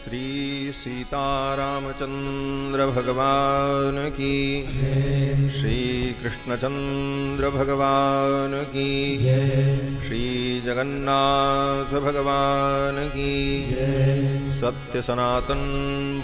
श्री सीतारामचंद्र भगवान की जय। श्री कृष्णचंद्र भगवान की जय। श्री जगन्नाथ भगवान की जय। सत्य सनातन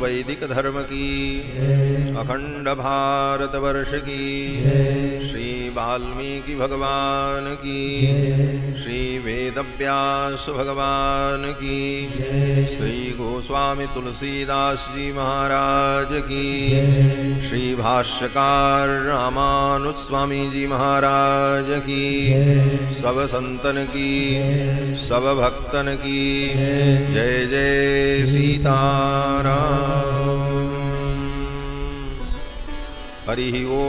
वैदिक धर्म की जय। अखंड भारत वर्ष की जय। श्री वाल्मीकि भगवान की जय। श्री वेदव्यास भगवान की जय। श्री गोस्वामी तुलसीदास जी महाराज की जय। श्री भाष्यकार रामानुज स्वामी जी महाराज की जय। सब संतन की जय। सब भक्तन की जय। जय जय सीताराम। हरि ओम।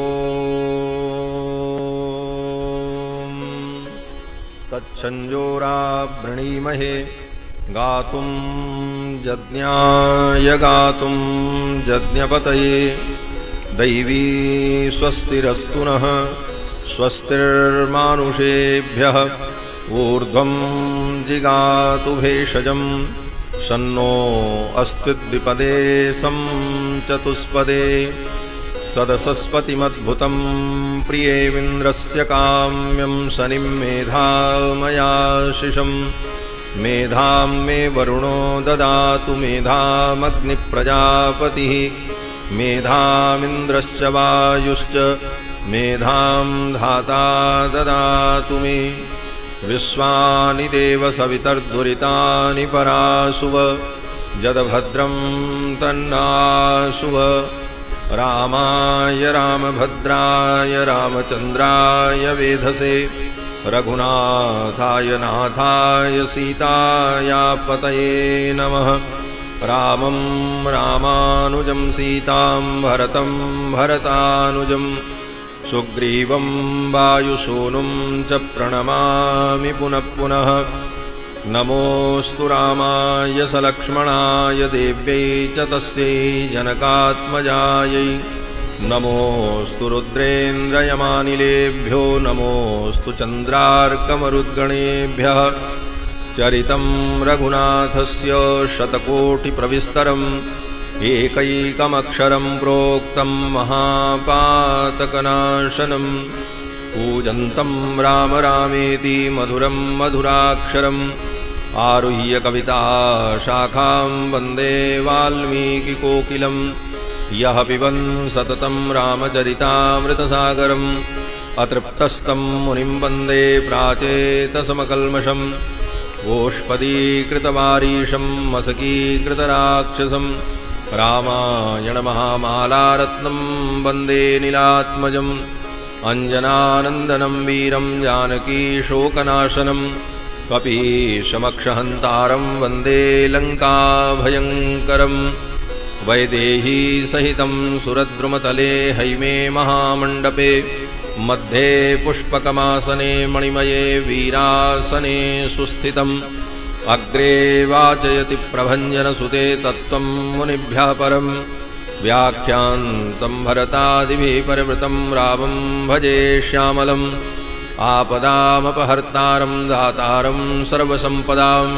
तच्छंजोरा वृणीमहे गातुं यज्ञाय गातुं यज्ञपतये दैवी स्वस्तिरस्तु नः स्वस्तिर्मानुषेभ्यः ऊर्ध्वं जिगातु भेषजं शन्नो अस्ति द्विपदे सं चतुष्पदे सदसस्पतिमद्भुतं प्रियेमिन्द्रस्य काम्यं शनिं मेधामयाशिषम् मेधां मे वरुणो ददातु मेधामग्निप्रजापतिः मेधामिन्द्रश्च वायुश्च मेधां धाता ददातु मे विश्वानि देव सवितर्दुरितानि पराशुव जदभद्रं तन्नाशुव रामाय रामभद्राय रामचन्द्राय वेधसे रघुनाथाय नाथाय सीताया पतये नमः। रामं रामानुजं सीतां भरतं भरतानुजं सुग्रीवं वायुसूनुं च प्रणमामि पुनः पुनः। नमोऽस्तु रामाय सलक्ष्मणाय देव्यै च तस्यै जनकात्मजायै नमोऽस्तु रुद्रेन्द्रयमानिलेभ्यो नमोऽस्तु चन्द्रार्कमरुद्गणेभ्यः। चरितं रघुनाथस्य शतकोटिप्रविस्तरम् एकैकमक्षरं प्रोक्तं महापातकनाशनं कूजन्तं राम रामेति मधुरं मधुराक्षरम् आरुह्य कविताशाखां वन्दे वाल्मीकिकोकिलम् यः पिबन् सततं रामचरितामृतसागरम् अतृप्तस्तं मुनिं वन्दे प्राचेतसमकल्मषम् गोष्पदीकृतवारीशं मसकीकृतराक्षसं रामायणमहामालारत्नं वन्दे नीलात्मजम् अञ्जनानन्दनं वीरं जानकीशोकनाशनं कपीशमक्षहन्तारं वन्दे लङ्काभयङ्करम् वैदेही सहितं सुरद्रुमतले हैमे महामण्डपे मध्ये पुष्पकमासने मणिमये वीरासने सुस्थितम् अग्रे वाचयति प्रभञ्जनसुते तत्त्वं मुनिभ्यः परम् व्याख्यान्तं भरतादिभिः परिवृतं रामं भजे श्यामलम् आपदामपहर्तारं दातारं सर्वसम्पदां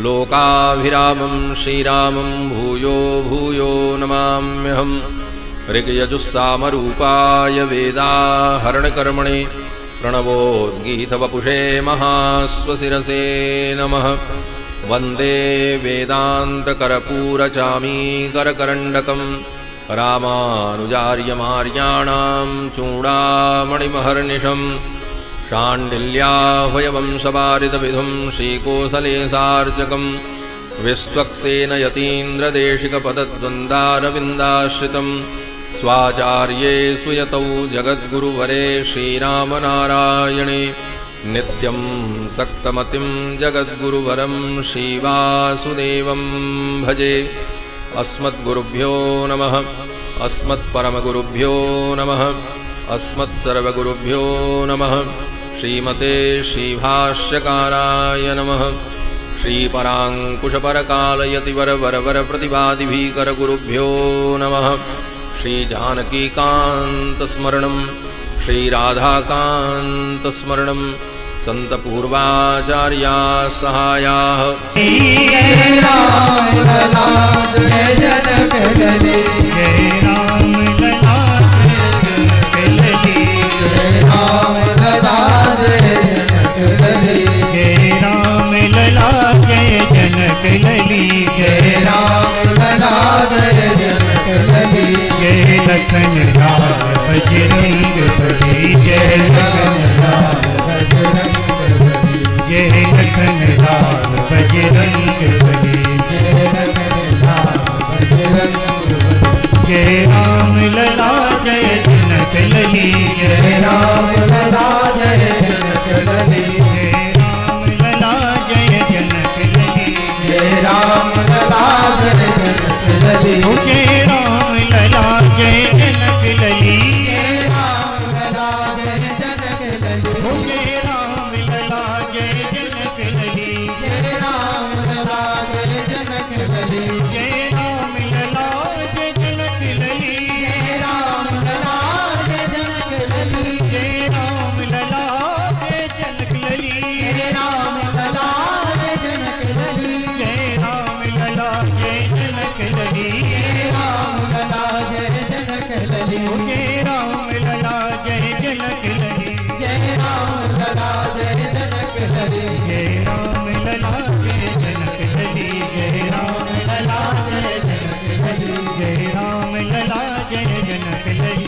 लोकाभिरामं श्रीरामं भूयो भूयो नमाम्यहम्। ऋग्यजुस्सामरूपाय वेदाहरणकर्मणे प्रणवोद्गीतवपुषे महास्वशिरसे नमः। वन्दे वेदान्तकर्पूरचामीकरकरण्डकं रामानुजार्यमार्याणां चूडामणिमहर्निशम् शाण्डिल्याह्वयवंशवारितविधुं श्रीकोसलेशार्चकं विश्वक्सेन स्वाचार्ये सुयतौ जगद्गुरुवरे श्रीरामनारायणे नित्यं सक्तमतिं जगद्गुरुवरं श्रीवासुदेवं भजे। अस्मद्गुरुभ्यो नमः। अस्मत्परमगुरुभ्यो नमः। अस्मत्सर्वगुरुभ्यो नमः। श्रीमते श्रीभाष्यकाराय नमः। श्रीपराङ्कुशपरकालयतिवरवरवरप्रतिभादिभीकरगुरुभ्यो नमः। श्रीजानकीकान्तस्मरणं श्रीराधाकान्तस्मरणं सन्तपूर्वाचार्याः सहायाः। जय राम लला जय जनक लली जय राम लला जय जनक लली जय राम लला जय जनक लली जय राम लला जय जनक लली जय राम लला जय जनक लली जय राम लला जय जनक लली जय राम लला जय जनक लली जय राम लला जय जनक लली जय राम लला जय जनक लली जय राम लला जय जनक लली जय राम लला जय जनक लली जय राम लला जय जनक लली जय राम लला जय जनक लली जय राम लला जय जनक लली जय राम लला जय जनक लली जय राम लला जय जनक लली जय राम लला जय जनक लली जय राम लला जय जनक लली जय राम लला जय जनक लली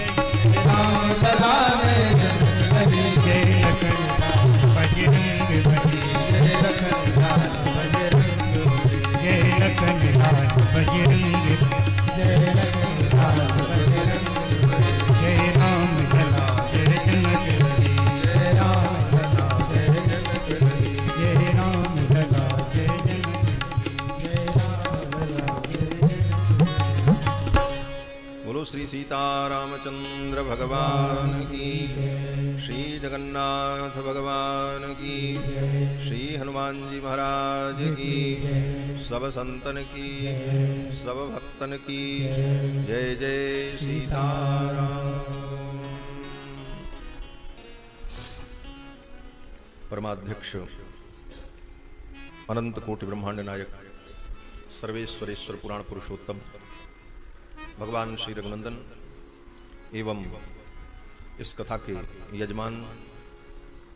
राम लला जय जनक लली जय लखन बजरंग बली जय लखन बजरंग जय लखन बजरंग जय लखन बजरंग जय राम लला जय जनक लली जय राम लला जय जनक लली जय राम लला जय जनक जय राम लला बोलो श्री सीतारामचंद्र भगवान की, श्री जगन्नाथ भगवान की, श्री हनुमान जी महाराज की, सब संतन की, सब भक्तन की जय जय सीताराम। परमाध्यक्ष अनंत कोटि ब्रह्मांड नायक सर्वेश्वरेश्वर पुराण पुरुषोत्तम भगवान श्री रघुनंदन एवं इस कथा के यजमान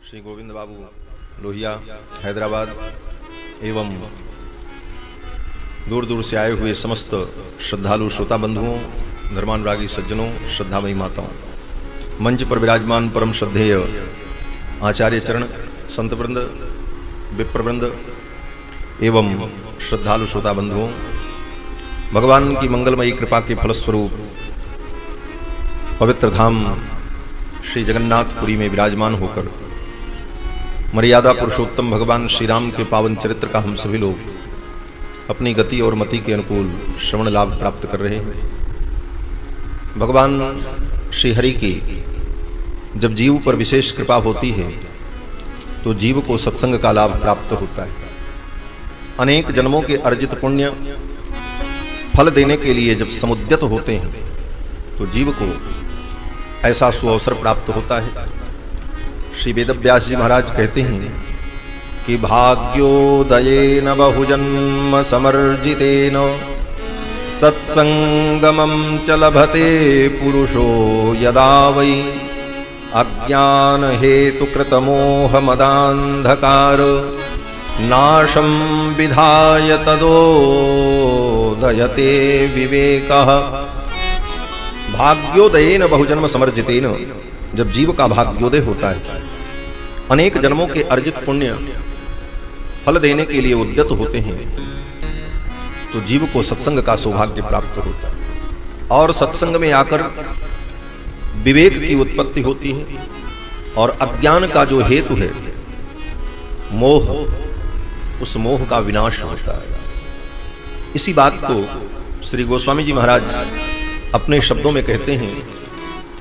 श्री गोविंद बाबू लोहिया हैदराबाद एवं दूर दूर से आए हुए समस्त श्रद्धालु श्रोता बंधुओं, धर्मानुरागी सज्जनों, श्रद्धामयी माताओं, मंच पर विराजमान परम श्रद्धेय आचार्य चरण, संत वृंद, विप्र वृंद एवं श्रद्धालु श्रोता बंधुओं, भगवान की मंगलमयी कृपा के फलस्वरूप पवित्र धाम श्री जगन्नाथपुरी में विराजमान होकर मर्यादा पुरुषोत्तम भगवान श्री राम के पावन चरित्र का हम सभी लोग अपनी गति और मति के अनुकूल श्रवण लाभ प्राप्त कर रहे हैं। भगवान श्री हरि की जब जीव पर विशेष कृपा होती है तो जीव को सत्संग का लाभ प्राप्त होता है। अनेक जन्मों के अर्जित पुण्य फल देने के लिए जब समुद्यत होते हैं तो जीव को ऐसा सुअवसर प्राप्त होता है। श्री वेदव्यास जी महाराज कहते हैं कि भाग्योदयेन बहुजन्म समर्जितेन सत्संगमं च लभते पुरुषो यदा वै अज्ञान हेतु कृत मोह मदान्धकार नाशं विधाय तदोदयते विवेकः। भाग्योदयेन बहुजन्म समर्जितेन, जब जीव का भाग्योदय होता है, अनेक जन्मों के अर्जित पुण्य फल देने के लिए उद्यत होते हैं, तो जीव को सत्संग का सौभाग्य प्राप्त होता है और सत्संग में आकर विवेक की उत्पत्ति होती है और अज्ञान का जो हेतु है मोह, उस मोह का विनाश होता है। इसी बात को श्री गोस्वामी जी महाराज अपने शब्दों में कहते हैं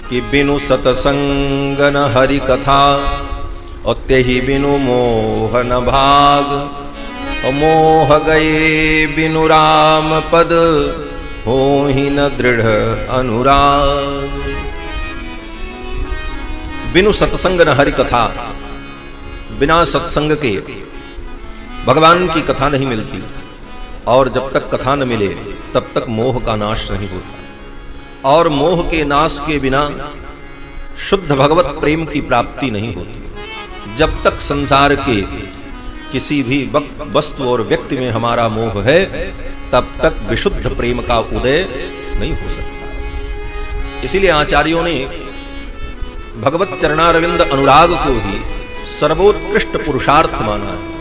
कि बिनु सतसंग न हरि कथा और तेहि बिनु मोह न भाग, और मोह गए बिनु राम पद हो ही न दृढ़ अनुराग। बिनु सत्संग न हरि कथा, बिना सत्संग के भगवान की कथा नहीं मिलती और जब तक कथा न मिले तब तक मोह का नाश नहीं होता और मोह के नाश के बिना शुद्ध भगवत प्रेम की प्राप्ति नहीं होती। जब तक संसार के किसी भी वस्तु और व्यक्ति में हमारा मोह है तब तक विशुद्ध प्रेम का उदय नहीं हो सकता। इसीलिए आचार्यों ने भगवत चरणारविंद अनुराग को ही सर्वोत्कृष्ट पुरुषार्थ माना है।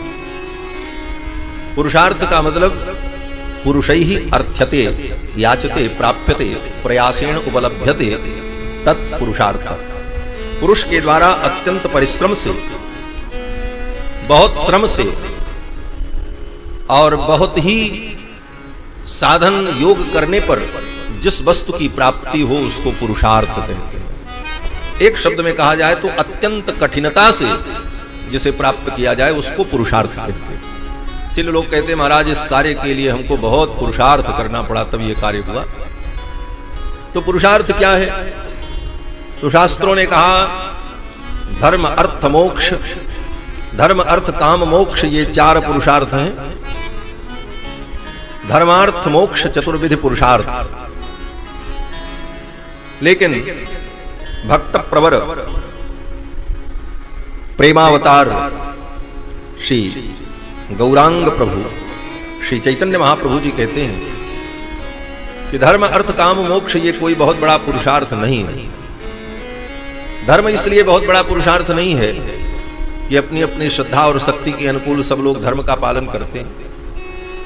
पुरुषार्थ का मतलब पुरुषैः अर्थ्यते याचते प्राप्यते प्रयासेण उपलभ्यते तत्पुरुषार्थ। पुरुष के द्वारा अत्यंत परिश्रम से, बहुत श्रम से और बहुत ही साधन योग करने पर जिस वस्तु की प्राप्ति हो उसको पुरुषार्थ कहते हैं। एक शब्द में कहा जाए तो अत्यंत कठिनता से जिसे प्राप्त किया जाए उसको पुरुषार्थ कहते हैं। इसलिए लोग कहते हैं महाराज इस कार्य के लिए हमको बहुत पुरुषार्थ करना पड़ा तब ये कार्य हुआ। तो पुरुषार्थ क्या है? तो शास्त्रों ने कहा धर्म अर्थ मोक्ष, धर्म अर्थ काम मोक्ष ये 4 पुरुषार्थ हैं। धर्मार्थ मोक्ष चतुर्विधि पुरुषार्थ। लेकिन भक्त प्रवर प्रेमावतार श्री गौरांग प्रभु श्री चैतन्य महाप्रभु जी कहते हैं कि धर्म अर्थ काम मोक्ष ये कोई बहुत बड़ा पुरुषार्थ नहीं है। धर्म इसलिए बहुत बड़ा पुरुषार्थ नहीं है कि अपनी अपनी श्रद्धा और शक्ति के अनुकूल सब लोग धर्म का पालन करते हैं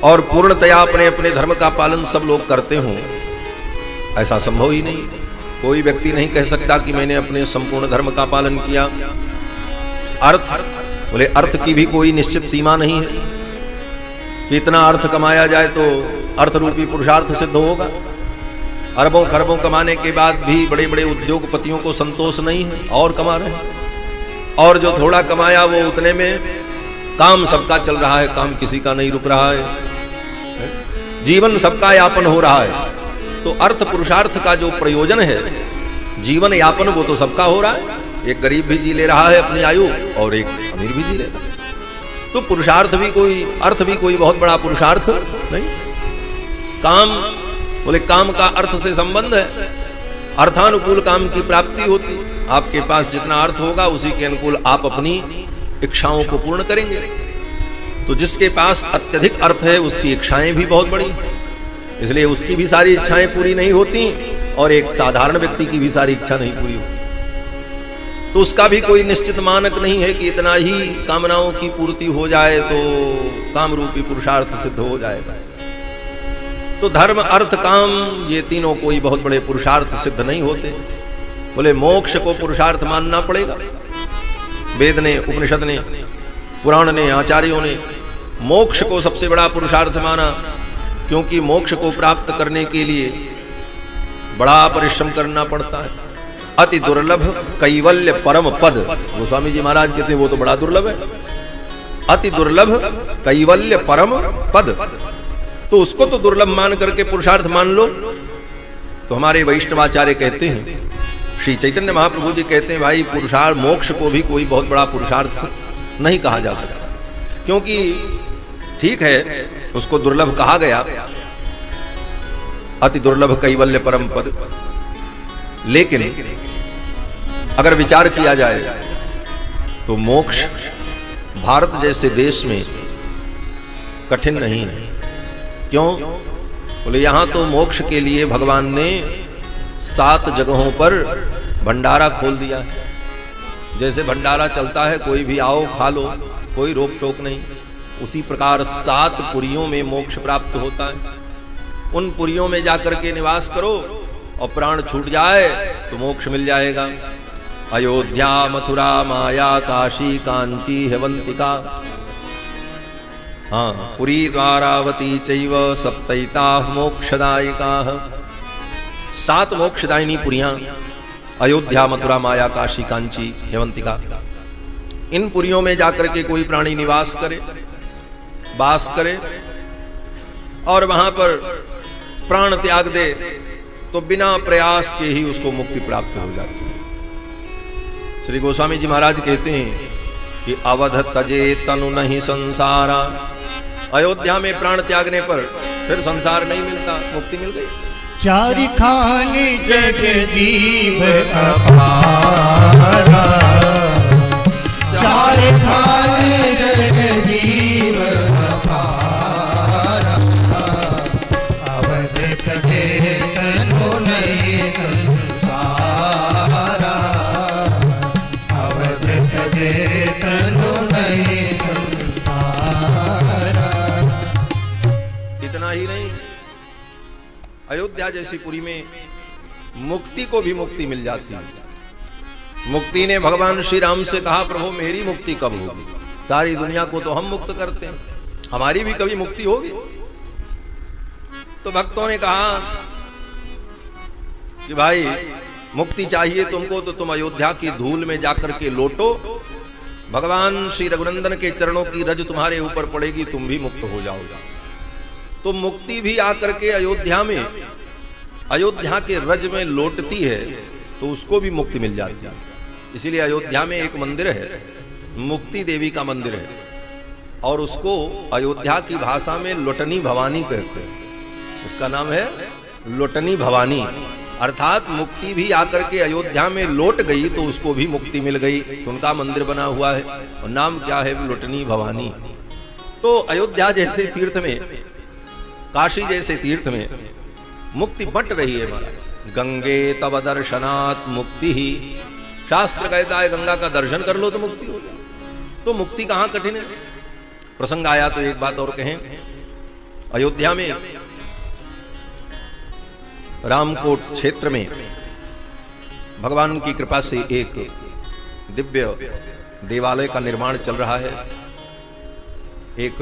और पूर्णतया अपने अपने धर्म का पालन सब लोग करते हों, ऐसा संभव ही नहीं। कोई व्यक्ति नहीं कह सकता कि मैंने अपने संपूर्ण धर्म का पालन किया। अर्थ बोले अर्थ की भी कोई निश्चित सीमा नहीं है कि इतना अर्थ कमाया जाए तो अर्थ रूपी पुरुषार्थ सिद्ध होगा। अरबों खरबों कमाने के बाद भी बड़े बड़े उद्योगपतियों को संतोष नहीं है और कमा रहे हैं, और जो थोड़ा कमाया वो उतने में काम सबका चल रहा है, काम किसी का नहीं रुक रहा है, जीवन सबका यापन हो रहा है। तो अर्थ पुरुषार्थ का जो प्रयोजन है जीवन यापन वो तो सबका हो रहा है। एक गरीब भी जी ले रहा है अपनी आयु और एक अमीर भी जी ले रहा है। तो पुरुषार्थ भी कोई, अर्थ भी कोई बहुत बड़ा पुरुषार्थ नहीं। काम बोले काम का अर्थ से संबंध है, अर्थानुकूल काम की प्राप्ति होती। आपके पास जितना अर्थ होगा उसी के अनुकूल आप अपनी इच्छाओं को पूर्ण करेंगे। तो जिसके पास अत्यधिक अर्थ है उसकी इच्छाएं भी बहुत बड़ी, इसलिए उसकी भी सारी इच्छाएं पूरी नहीं होती और एक साधारण व्यक्ति की भी सारी इच्छा नहीं पूरी होती। तो उसका भी कोई निश्चित मानक नहीं है कि इतना ही कामनाओं की पूर्ति हो जाए तो काम रूपी पुरुषार्थ सिद्ध हो जाएगा। तो धर्म अर्थ काम ये तीनों कोई बहुत बड़े पुरुषार्थ सिद्ध नहीं होते। बोले मोक्ष को पुरुषार्थ मानना पड़ेगा। वेद ने, उपनिषद ने, पुराण ने, आचार्यों ने मोक्ष को सबसे बड़ा पुरुषार्थ माना, क्योंकि मोक्ष को प्राप्त करने के लिए बड़ा परिश्रम करना पड़ता है। अति दुर्लभ कैवल्य परम पद, गोस्वामी जी महाराज कहते हैं वो तो बड़ा दुर्लभ है। अति दुर्लभ कैवल्य परम पद, तो उसको तो दुर्लभ मान करके पुरुषार्थ मान लो। तो हमारे वैष्णवाचार्य कहते हैं, श्री चैतन्य महाप्रभु जी कहते हैं भाई पुरुषार्थ मोक्ष को भी कोई बहुत बड़ा पुरुषार्थ नहीं कहा जा सकता, क्योंकि ठीक है उसको दुर्लभ कहा गया, अति दुर्लभ कैवल्य परम पद, लेकिन अगर विचार किया जाए तो मोक्ष भारत जैसे देश में कठिन नहीं है। क्यों? बोले यहां तो मोक्ष के लिए भगवान ने 7 जगहों पर भंडारा खोल दिया है। जैसे भंडारा चलता है, कोई भी आओ खा लो, कोई रोक टोक नहीं, उसी प्रकार 7 पुरियों में मोक्ष प्राप्त होता है। उन पुरियों में जाकर के निवास करो और प्राण छूट जाए तो मोक्ष मिल जाएगा। अयोध्या मथुरा माया काशी कांची हेवंतिका, हाँ पुरी द्वारावती चैव सप्तैता मोक्षदायिका। 7 मोक्षदायिनी पुरियां अयोध्या मथुरा माया काशी कांची हेवंतिका। इन पुरियों में जाकर के कोई प्राणी निवास करे, वास करे और वहां पर प्राण त्याग दे तो बिना प्रयास के ही उसको मुक्ति प्राप्त हो जाती है। श्री गोस्वामी जी महाराज कहते हैं कि अवध तजे तनु नहीं संसारा। अयोध्या में प्राण त्यागने पर फिर संसार नहीं मिलता, मुक्ति मिल गई। चारि खाने जग जीव अपारा, चारि खाने जग जीव अपारा। अवध तजे तनु नहीं संसारा, अवध तजे तनु नहीं संसारा। इतना ही नहीं, अयोध्या जैसी पुरी में मुक्ति को भी मुक्ति मिल जाती है। मुक्ति ने भगवान श्री राम से कहा, प्रभु मेरी मुक्ति कब होगी? सारी दुनिया को तो हम मुक्त करते हैं, हमारी भी कभी मुक्ति होगी? तो भक्तों ने कहा कि भाई मुक्ति चाहिए तुमको तो तुम अयोध्या की धूल में जाकर के लोटो, भगवान श्री रघुनंदन के चरणों की रज तुम्हारे ऊपर पड़ेगी, तुम भी मुक्त हो जाओगे। तो मुक्ति भी आकर के अयोध्या में, अयोध्या के रज में लोटती है तो उसको भी मुक्ति मिल जाती है। इसीलिए अयोध्या में एक मंदिर है, मुक्ति देवी का मंदिर है, और उसको अयोध्या की भाषा में लोटनी भवानी कहते हैं। उसका नाम है लोटनी भवानी, अर्थात मुक्ति भी आकर के अयोध्या में लौट गई तो उसको भी मुक्ति मिल गई, तो उनका मंदिर बना हुआ है और नाम क्या है? लोटनी भवानी। तो अयोध्या जैसे तीर्थ में, काशी जैसे तीर्थ में मुक्ति बट रही है महाराज। गंगे तव दर्शनात् मुक्ति ही, शास्त्र कहता है गंगा का दर्शन कर लो तो मुक्ति हो जाए। तो मुक्ति कहां कठिन है? प्रसंग आया तो एक बात और कहें, अयोध्या में रामकोट क्षेत्र में भगवान की कृपा से एक दिव्य देवालय का निर्माण चल रहा है। एक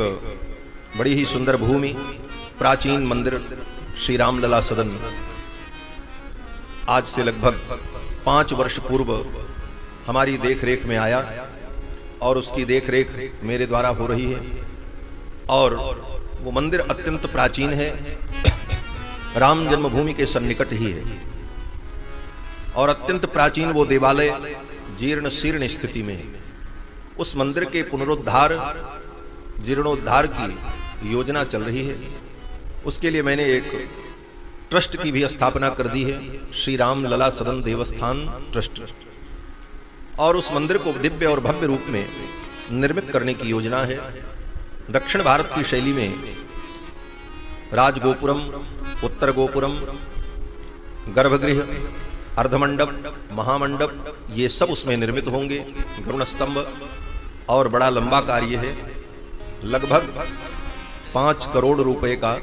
बड़ी ही सुंदर भूमि, प्राचीन मंदिर श्री राम लला सदन आज से लगभग 5 वर्ष पूर्व हमारी देखरेख में आया और उसकी देखरेख मेरे द्वारा हो रही है। और वो मंदिर अत्यंत प्राचीन है, राम जन्मभूमि के सन्निकट ही है, और अत्यंत प्राचीन वो देवालय जीर्ण शीर्ण स्थिति में है। उस मंदिर के पुनरुद्धार, जीर्णोद्धार की योजना चल रही है। उसके लिए मैंने एक ट्रस्ट की भी स्थापना कर दी है, श्री राम लला सदन देवस्थान ट्रस्ट, और उस मंदिर को दिव्य और भव्य रूप में निर्मित करने की योजना है। दक्षिण भारत की शैली में राजगोपुरम, उत्तर गोपुरम, गर्भगृह, अर्धमंडप, महामंडप, ये सब उसमें निर्मित होंगे। गरुड़ स्तंभ, और बड़ा लंबा कार्य है, लगभग 5 करोड़ रुपए का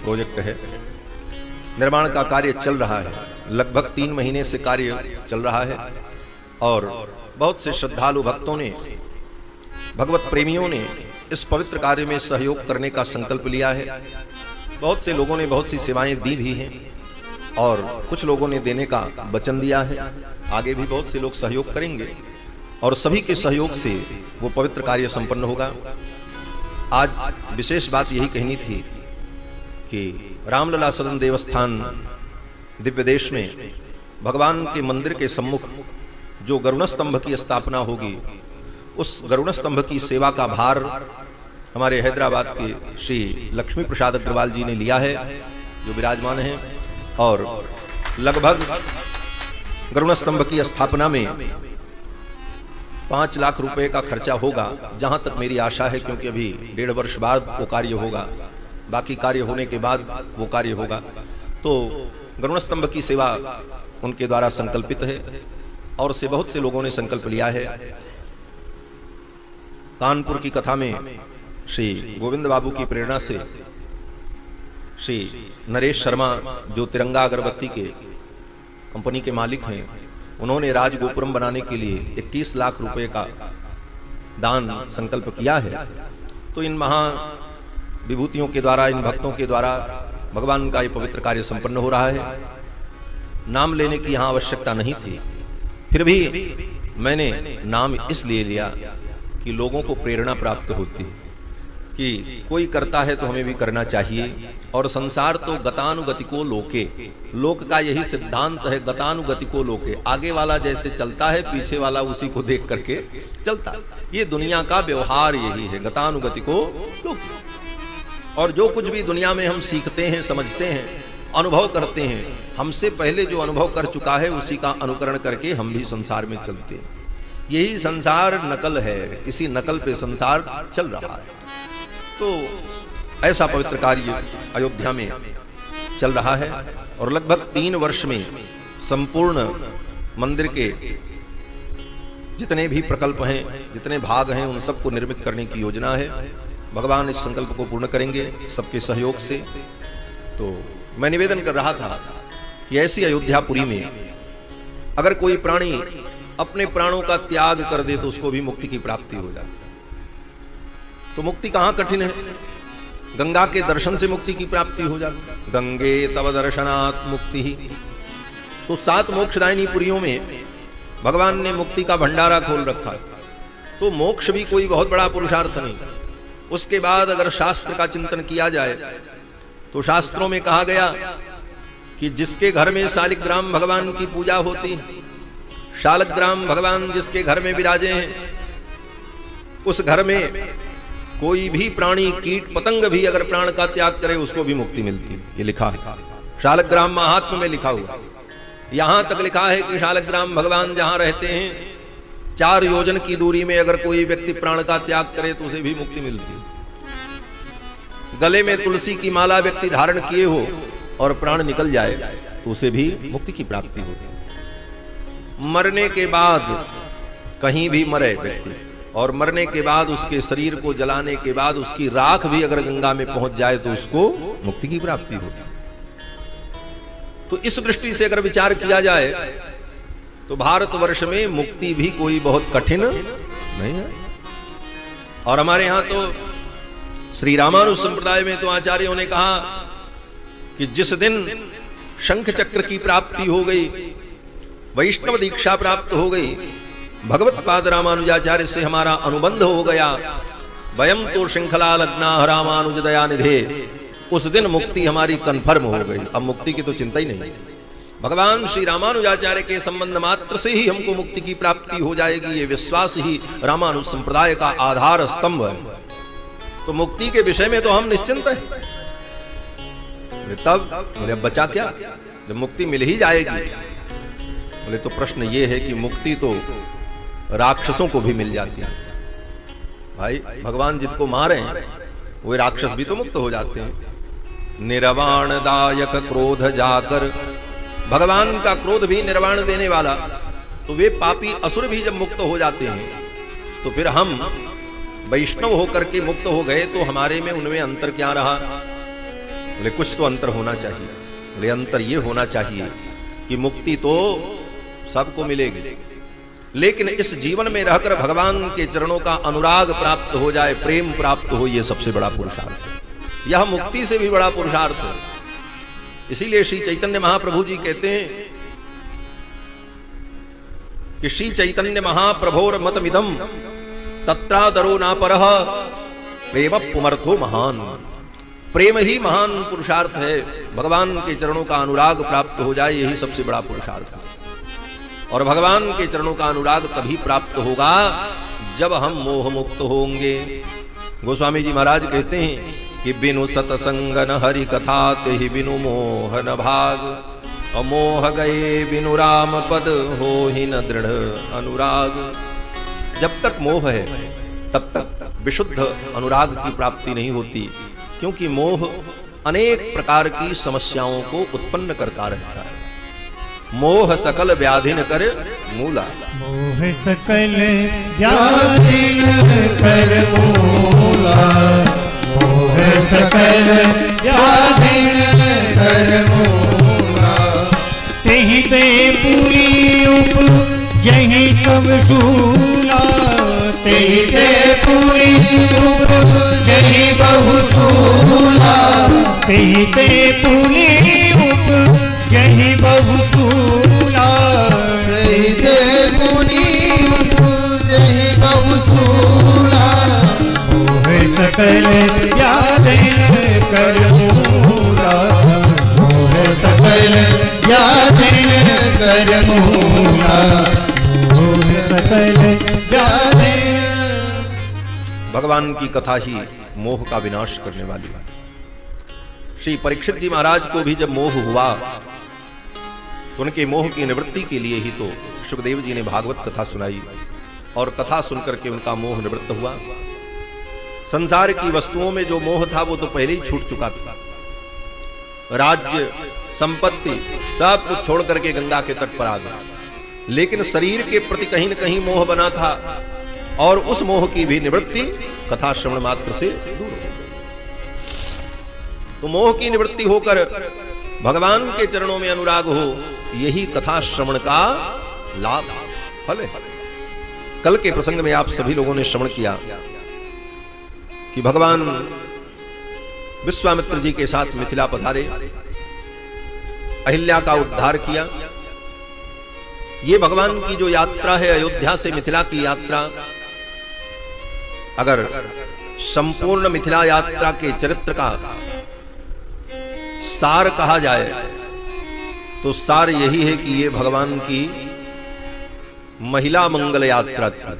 प्रोजेक्ट है। निर्माण का कार्य चल रहा है, लगभग 3 महीने से कार्य चल रहा है, और बहुत से श्रद्धालु भक्तों ने, भगवत प्रेमियों ने इस पवित्र कार्य में सहयोग करने का संकल्प लिया है। बहुत से लोगों ने बहुत सी सेवाएं दी भी हैं, और कुछ लोगों ने देने का वचन दिया है। आगे भी बहुत से लोग सहयोग करेंगे, और सभी के सहयोग से वो पवित्र कार्य संपन्न होगा। आज विशेष बात यही कहनी थी कि रामलला सदन देवस्थान दिव्य देश में भगवान के मंदिर के सम्मुख जो गरुड़ स्तंभ की स्थापना होगी, उस गरुड़ स्तंभ की सेवा का भार हमारे हैदराबाद के श्री लक्ष्मी प्रसाद अग्रवाल जी ने लिया है, जो विराजमान हैं। और लगभग गरुड़ स्तंभ की स्थापना में 5 लाख रुपए का खर्चा होगा, जहां तक मेरी आशा है, क्योंकि अभी 1.5 वर्ष बाद वो कार्य होगा, बाकी कार्य होने के बाद वो कार्य होगा। तो गरुड़ स्तंभ की सेवा उनके द्वारा संकल्पित है, और से बहुत से लोगों ने संकल्प लिया है। कानपुर की कथा में श्री गोविंद बाबू की प्रेरणा से श्री नरेश शर्मा, जो तिरंगा अगरबत्ती के कंपनी के मालिक हैं, उन्होंने राजगोपुरम बनाने के लिए 21 लाख रुपए का दान संकल्प किया है। तो इन महा विभूतियों के द्वारा, इन भक्तों के द्वारा भगवान का ये पवित्र कार्य संपन्न हो रहा है। नाम लेने की यहाँ आवश्यकता नहीं थी, फिर भी मैंने नाम इसलिए लिया कि लोगों को प्रेरणा प्राप्त होती है कि कोई करता है तो हमें भी करना चाहिए। और संसार तो गतानुगतिको लोके, लोक का यही सिद्धांत है, गतानुगतिको लोके, आगे वाला जैसे चलता है पीछे वाला उसी को देख करके चलता है। ये दुनिया का व्यवहार यही है, गतानुगतिको लोके। और जो कुछ भी दुनिया में हम सीखते हैं, समझते हैं, अनुभव करते हैं, हमसे पहले जो अनुभव कर चुका है उसी का अनुकरण करके हम भी संसार में चलते हैं। यही संसार नकल है, इसी नकल पे संसार चल रहा है। तो ऐसा पवित्र कार्य अयोध्या में चल रहा है, और लगभग 3 वर्ष में संपूर्ण मंदिर के जितने भी प्रकल्प हैं, जितने भाग हैं, उन सबको निर्मित करने की योजना है। भगवान इस संकल्प को पूर्ण करेंगे सबके सहयोग से। तो मैं निवेदन कर रहा था कि ऐसी अयोध्यापुरी में अगर कोई प्राणी अपने प्राणों का त्याग कर दे तो उसको भी मुक्ति की प्राप्ति हो जाती है। तो मुक्ति कहां कठिन है? गंगा के दर्शन से मुक्ति की प्राप्ति हो जाती। गंगे तव दर्शनात् मुक्ति ही। तो 7 मोक्षदायिनी पुरियों में भगवान ने मुक्ति का भंडारा खोल रखा है। तो मोक्ष भी कोई बहुत बड़ा पुरुषार्थ नहीं। उसके बाद अगर शास्त्र का चिंतन किया जाए तो शास्त्रों में कहा गया कि जिसके घर में शालिग्राम भगवान की पूजा होती, शालग्राम भगवान जिसके घर में विराजे हैं, उस घर में कोई भी प्राणी कीट पतंग भी अगर प्राण का त्याग करे उसको भी मुक्ति मिलती है। ये लिखा है शालग्राम महात्म्य में लिखा हुआ। यहां तक लिखा है कि शालग्राम भगवान जहां रहते हैं 4 योजन की दूरी में अगर कोई व्यक्ति प्राण का त्याग करे तो उसे भी मुक्ति मिलती है। गले में तुलसी की माला व्यक्ति धारण किए हो और प्राण निकल जाए तो उसे भी मुक्ति की प्राप्ति होती है। मरने के बाद कहीं भी मरे व्यक्ति और मरने के बाद उसके शरीर को जलाने के बाद उसकी राख भी अगर गंगा में पहुंच जाए तो उसको मुक्ति की प्राप्ति होती है। तो इस दृष्टि से अगर विचार किया जाए तो भारतवर्ष में मुक्ति भी कोई बहुत कठिन नहीं है। और हमारे यहां तो श्री रामानुज संप्रदाय में तो आचार्यों ने कहा कि जिस दिन शंख चक्र की प्राप्ति हो गई, वैष्णव दीक्षा प्राप्त हो गई, भगवत पाद रामानुजाचार्य से हमारा अनुबंध हो गया, वयम तो श्रृंखला लग्ना रामानुज दया निधे, उस दिन मुक्ति हमारी कन्फर्म हो गई। अब मुक्ति की तो चिंता ही नहीं। भगवान श्री रामानुजाचार्य के संबंध मात्र से ही हमको मुक्ति की प्राप्ति हो जाएगी, ये विश्वास ही रामानुज संप्रदाय का आधार स्तंभ है। तो मुक्ति के विषय में तो हम निश्चिंत हैं। तब बोले अब बचा क्या, जब मुक्ति मिल ही जाएगी। बोले तो प्रश्न ये है कि मुक्ति तो राक्षसों को भी मिल जाती है। भाई भगवान जिनको मारे वो राक्षस भी तो मुक्त हो जाते हैं। निर्वाण दायक क्रोध जाकर, भगवान का क्रोध भी निर्वाण देने वाला। तो वे पापी असुर भी जब मुक्त हो जाते हैं तो फिर हम वैष्णव होकर के मुक्त हो गए तो हमारे में उनमें अंतर क्या रहा? बोले कुछ तो अंतर होना चाहिए। बोले अंतर ये होना चाहिए कि मुक्ति तो सबको मिलेगी, लेकिन इस जीवन में रहकर भगवान के चरणों का अनुराग प्राप्त हो जाए, प्रेम प्राप्त हो, यह सबसे बड़ा पुरुषार्थ है। यह मुक्ति से भी बड़ा पुरुषार्थ है। इसीलिए श्री चैतन्य महाप्रभु जी कहते हैं कि श्री चैतन्य महाप्रभोर मतमिदम तत्रादरो ना परः प्रेम पुमर्थो महान। प्रेम ही महान पुरुषार्थ है। भगवान के चरणों का अनुराग प्राप्त हो जाए, यही सबसे बड़ा पुरुषार्थ है। और भगवान के चरणों का अनुराग तभी प्राप्त होगा जब हम मोह मुक्त होंगे। गोस्वामी जी महाराज कहते हैं कि बिनु सतसंग न हरि कथा तेहि बिनु मोह न भाग, अमोह गए बिनु राम पद हो ही न दृढ़ अनुराग। जब तक मोह है तब तक विशुद्ध अनुराग की प्राप्ति नहीं होती, क्योंकि मोह अनेक प्रकार की समस्याओं को उत्पन्न करता रहता है। मोह सकल व्याधिन कर मूला, मोह सकल व्याधिन कर मूला, मोह सकल व्याधिन कर मूला। तेहि ते पूरी उपजहि कब सूला, तेहि ते पूरी उपजहि बहु सूला, तेहि ते पूरी उपजहि बहु सूला, तेहि ते पूरी उपजहि बहु सूला। मोह सकल व्याधिन कर मूला, मोह सकल व्याधिन कर मूला, मोह सकल व्याधिन। भगवान की कथा ही मोह का विनाश करने वाली है। श्री परीक्षित जी महाराज को भी जब मोह हुआ तो उनके मोह की निवृत्ति के लिए ही तो सुखदेव जी ने भागवत कथा सुनाई, और कथा सुनकर के उनका मोह निवृत्त हुआ। संसार की वस्तुओं में जो मोह था वो तो पहले ही छूट चुका था। राज्य संपत्ति सब कुछ छोड़ करके गंगा के तट पर आ गया, लेकिन शरीर के प्रति कहीं न कहीं मोह बना था, और उस मोह की भी निवृत्ति कथा श्रवण मात्र से दूर हो गई। तो मोह की निवृत्ति होकर भगवान के चरणों में अनुराग हो, यही कथा श्रवण का लाभ फल है। कल के प्रसंग में आप सभी लोगों ने श्रवण किया कि भगवान विश्वामित्र जी के साथ मिथिला पधारे, अहिल्या का उद्धार किया। ये भगवान की जो यात्रा है अयोध्या से मिथिला की यात्रा, अगर संपूर्ण मिथिला यात्रा के चरित्र का सार कहा जाए तो सार यही है कि ये भगवान की महिला मंगल यात्रा थी।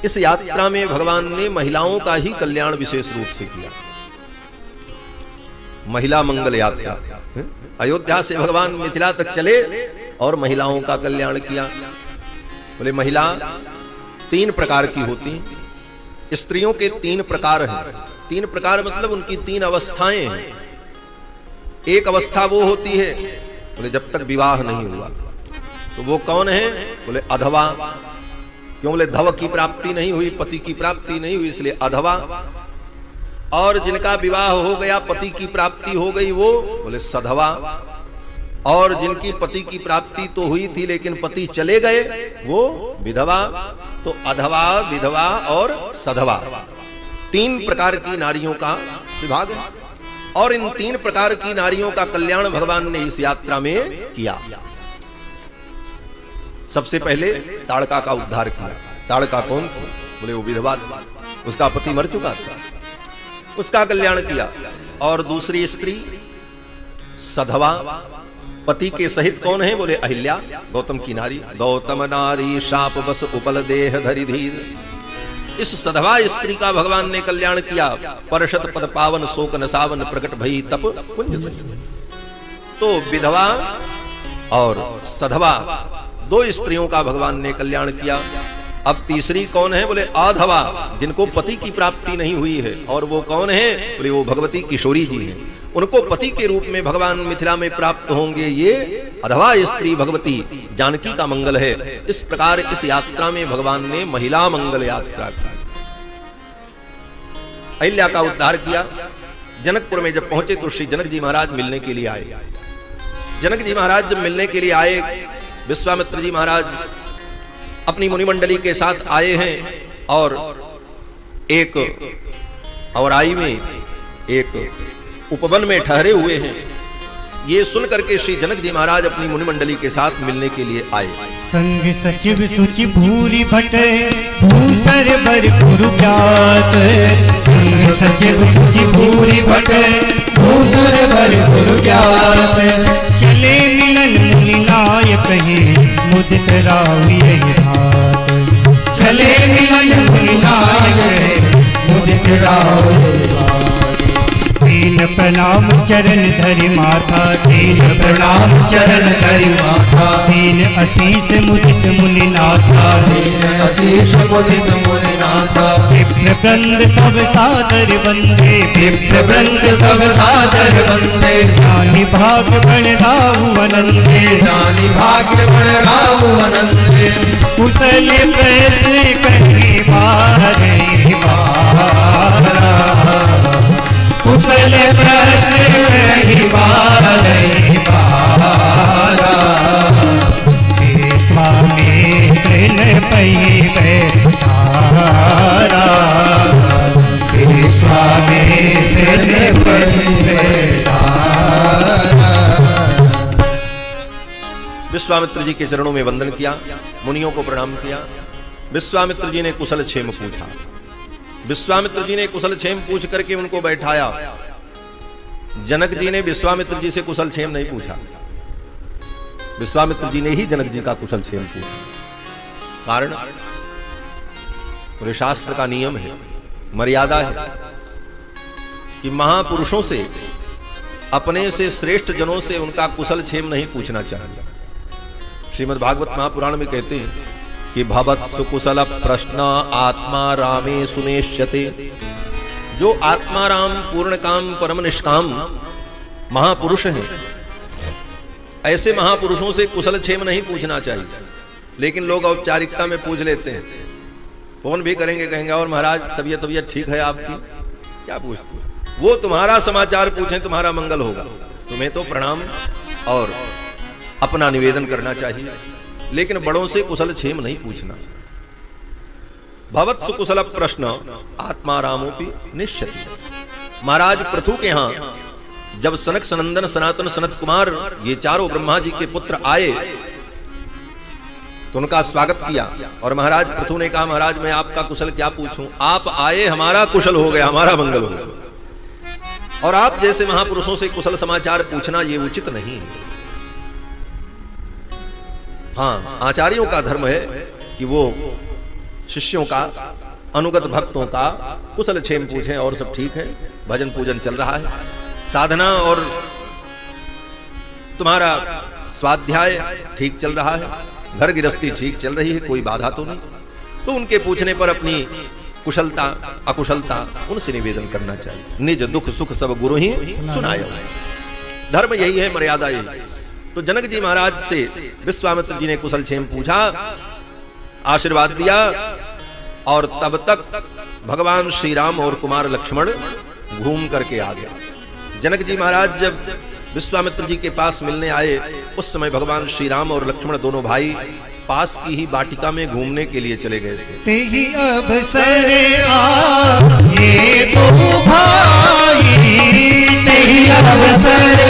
इस यात्रा में भगवान ने महिलाओं का ही कल्याण विशेष रूप से किया। महिला मंगल यात्रा, अयोध्या से भगवान मिथिला तक चले और महिलाओं का कल्याण किया। बोले महिला 3 प्रकार की होती हैं। स्त्रियों के 3 प्रकार हैं। 3 प्रकार मतलब उनकी 3 अवस्थाएं हैं। एक अवस्था वो होती है, बोले जब तक विवाह नहीं हुआ, तो वो कौन है? बोले अधवा। क्यों? बोले धव की प्राप्ति नहीं हुई, पति की प्राप्ति नहीं हुई, इसलिए अधवा। और जिनका विवाह हो गया, पति की प्राप्ति हो गई, वो बोले सधवा। और जिनकी पति की प्राप्ति तो हुई थी लेकिन पति चले गए, वो विधवा। तो अधवा, विधवा और सधवा 3 प्रकार की नारियों का विभाग है। और इन 3 प्रकार की नारियों का कल्याण भगवान ने इस यात्रा में किया। सबसे पहले ताड़का का उद्धार किया। ताड़का कौन थी? बोले वो विधवा थी, उसका पति मर चुका था, उसका कल्याण किया। और दूसरी स्त्री सधवा, पति के सहित कौन है? बोले अहिल्या, गौतम की नारी। गौतम नारी शाप बस उपल देह धरि धीर। इस सधवा स्त्री का भगवान ने कल्याण किया। परशत पद पावन शोक नसावन प्रकट भई तप कुंज से। तो विधवा और सधवा 2 स्त्रियों का भगवान ने कल्याण किया। अब तीसरी कौन है? बोले अधवा, जिनको पति की प्राप्ति नहीं हुई है। और वो कौन है? बोले वो भगवती किशोरी जी हैं। उनको पति के रूप में भगवान मिथिला में प्राप्त होंगे। ये अधवा स्त्री भगवती जानकी का मंगल है। इस प्रकार इस यात्रा में भगवान ने महिला मंगल यात्रा की। अहिल्या का उद्धार किया। जनकपुर में जब पहुंचे तो श्री जनक जी महाराज मिलने के लिए आए। जनक जी महाराज जब मिलने के लिए आए, विश्वामित्र जी महाराज अपनी मुनिमंडली के साथ आए हैं और एक औराई में, एक उपवन में ठहरे हुए हैं। ये सुन करके श्री जनक जी महाराज अपनी मुनिमंडली के साथ मिलने के लिए आए। संग सचिव सुचि भूरि भट भूसर बर गुरु ज्ञात। संग सचिव सुचि भूरि भट भूसर बर गुरु ज्ञात। चले मिलन मुनि नायक ही मुदित रावि रात। चले मिलन मुनि नायक मुदित रावि रात। दीन प्रणाम चरण धरि माथा। दीन प्रणाम चरण धरि माथा। दीन असीस मुदित मुनि नाथा। दीन असीस मुदित मुनि नाथा। विप्र वृंद सब सादर वंदे। विप्र वृंद सब सादर वंदे। जानि भाग्य बड़ राहु अनंदे। जानि भाग्य बड़ राहु अनंदे। कुशल प्रश्न कहि बारे बारा। कुशल प्रश्न कहि बारे बारा। स्वामी तृण पई बैठारा। स्वामी तृण पई बैठारा। विश्वामित्र जी के चरणों में वंदन किया, मुनियों को प्रणाम किया। विश्वामित्र जी ने कुशल क्षेम पूछा। विश्वामित्र जी ने कुशल क्षेम पूछ करके उनको बैठाया। जनक जी ने विश्वामित्र जी से कुशल क्षेम नहीं पूछा, विश्वामित्र जी ने ही जनक जी का कुशल क्षेम पूछा। कारण पूरे शास्त्र का नियम है, मर्यादा है कि महापुरुषों से, अपने से श्रेष्ठ जनों से उनका कुशल क्षेम नहीं पूछना चाहिए। श्रीमद् भागवत महापुराण में कहते हैं कि भवत् सुकुशल प्रश्न आत्मा रामे सुनेष्यते। जो आत्मा राम पूर्ण काम परम निष्काम महापुरुष हैं, ऐसे महापुरुषों से कुशल क्षेम नहीं पूछना चाहिए। लेकिन लोग औपचारिकता में पूछ लेते हैं, फोन भी करेंगे, कहेंगे और महाराज तबीयत ठीक है आपकी? क्या पूछते? वो तुम्हारा समाचार पूछें, तुम्हारा मंगल होगा। तुम्हें तो प्रणाम और अपना निवेदन करना चाहिए, लेकिन बड़ों से कुशल क्षेम नहीं पूछना। भवत्सु कुशल प्रश्न आत्मा रामोपि निश्चति। महाराज पृथु के यहां जब सनक सनंदन सनातन सनत कुमार ये चारों ब्रह्मा जी के पुत्र आए तो उनका स्वागत किया। और महाराज पृथु ने कहा, महाराज मैं आपका कुशल क्या पूछूं, आप आए हमारा कुशल हो गया, हमारा मंगल हो गया, और आप जैसे महापुरुषों से कुशल समाचार पूछना ये उचित नहीं है। हाँ, आचार्यों का धर्म है कि वो शिष्यों का, अनुगत भक्तों का कुशल क्षेम पूछें, और सब ठीक है, भजन पूजन चल रहा है, साधना और तुम्हारा स्वाध्याय ठीक चल रहा है, घर गृहस्थी ठीक चल रही है, कोई बाधा तो नहीं। तो उनके पूछने पर अपनी कुशलता अकुशलता उनसे निवेदन करना चाहिए। निज दुख सुख सब गुरु ही सुनाए। धर्म यही है, मर्यादा यही। तो जनक जी महाराज से विश्वामित्र जी ने कुशल क्षेम पूछा, आशीर्वाद दिया, और तब तक भगवान श्री राम और कुमार लक्ष्मण घूम करके आ गया। जनक जी महाराज जब विश्वामित्र जी के पास मिलने आए, उस समय भगवान श्री राम और लक्ष्मण दोनों भाई पास की ही वाटिका में घूमने के लिए चले गए थे। तेहि अवसर आए दो भाई, तेहि अवसर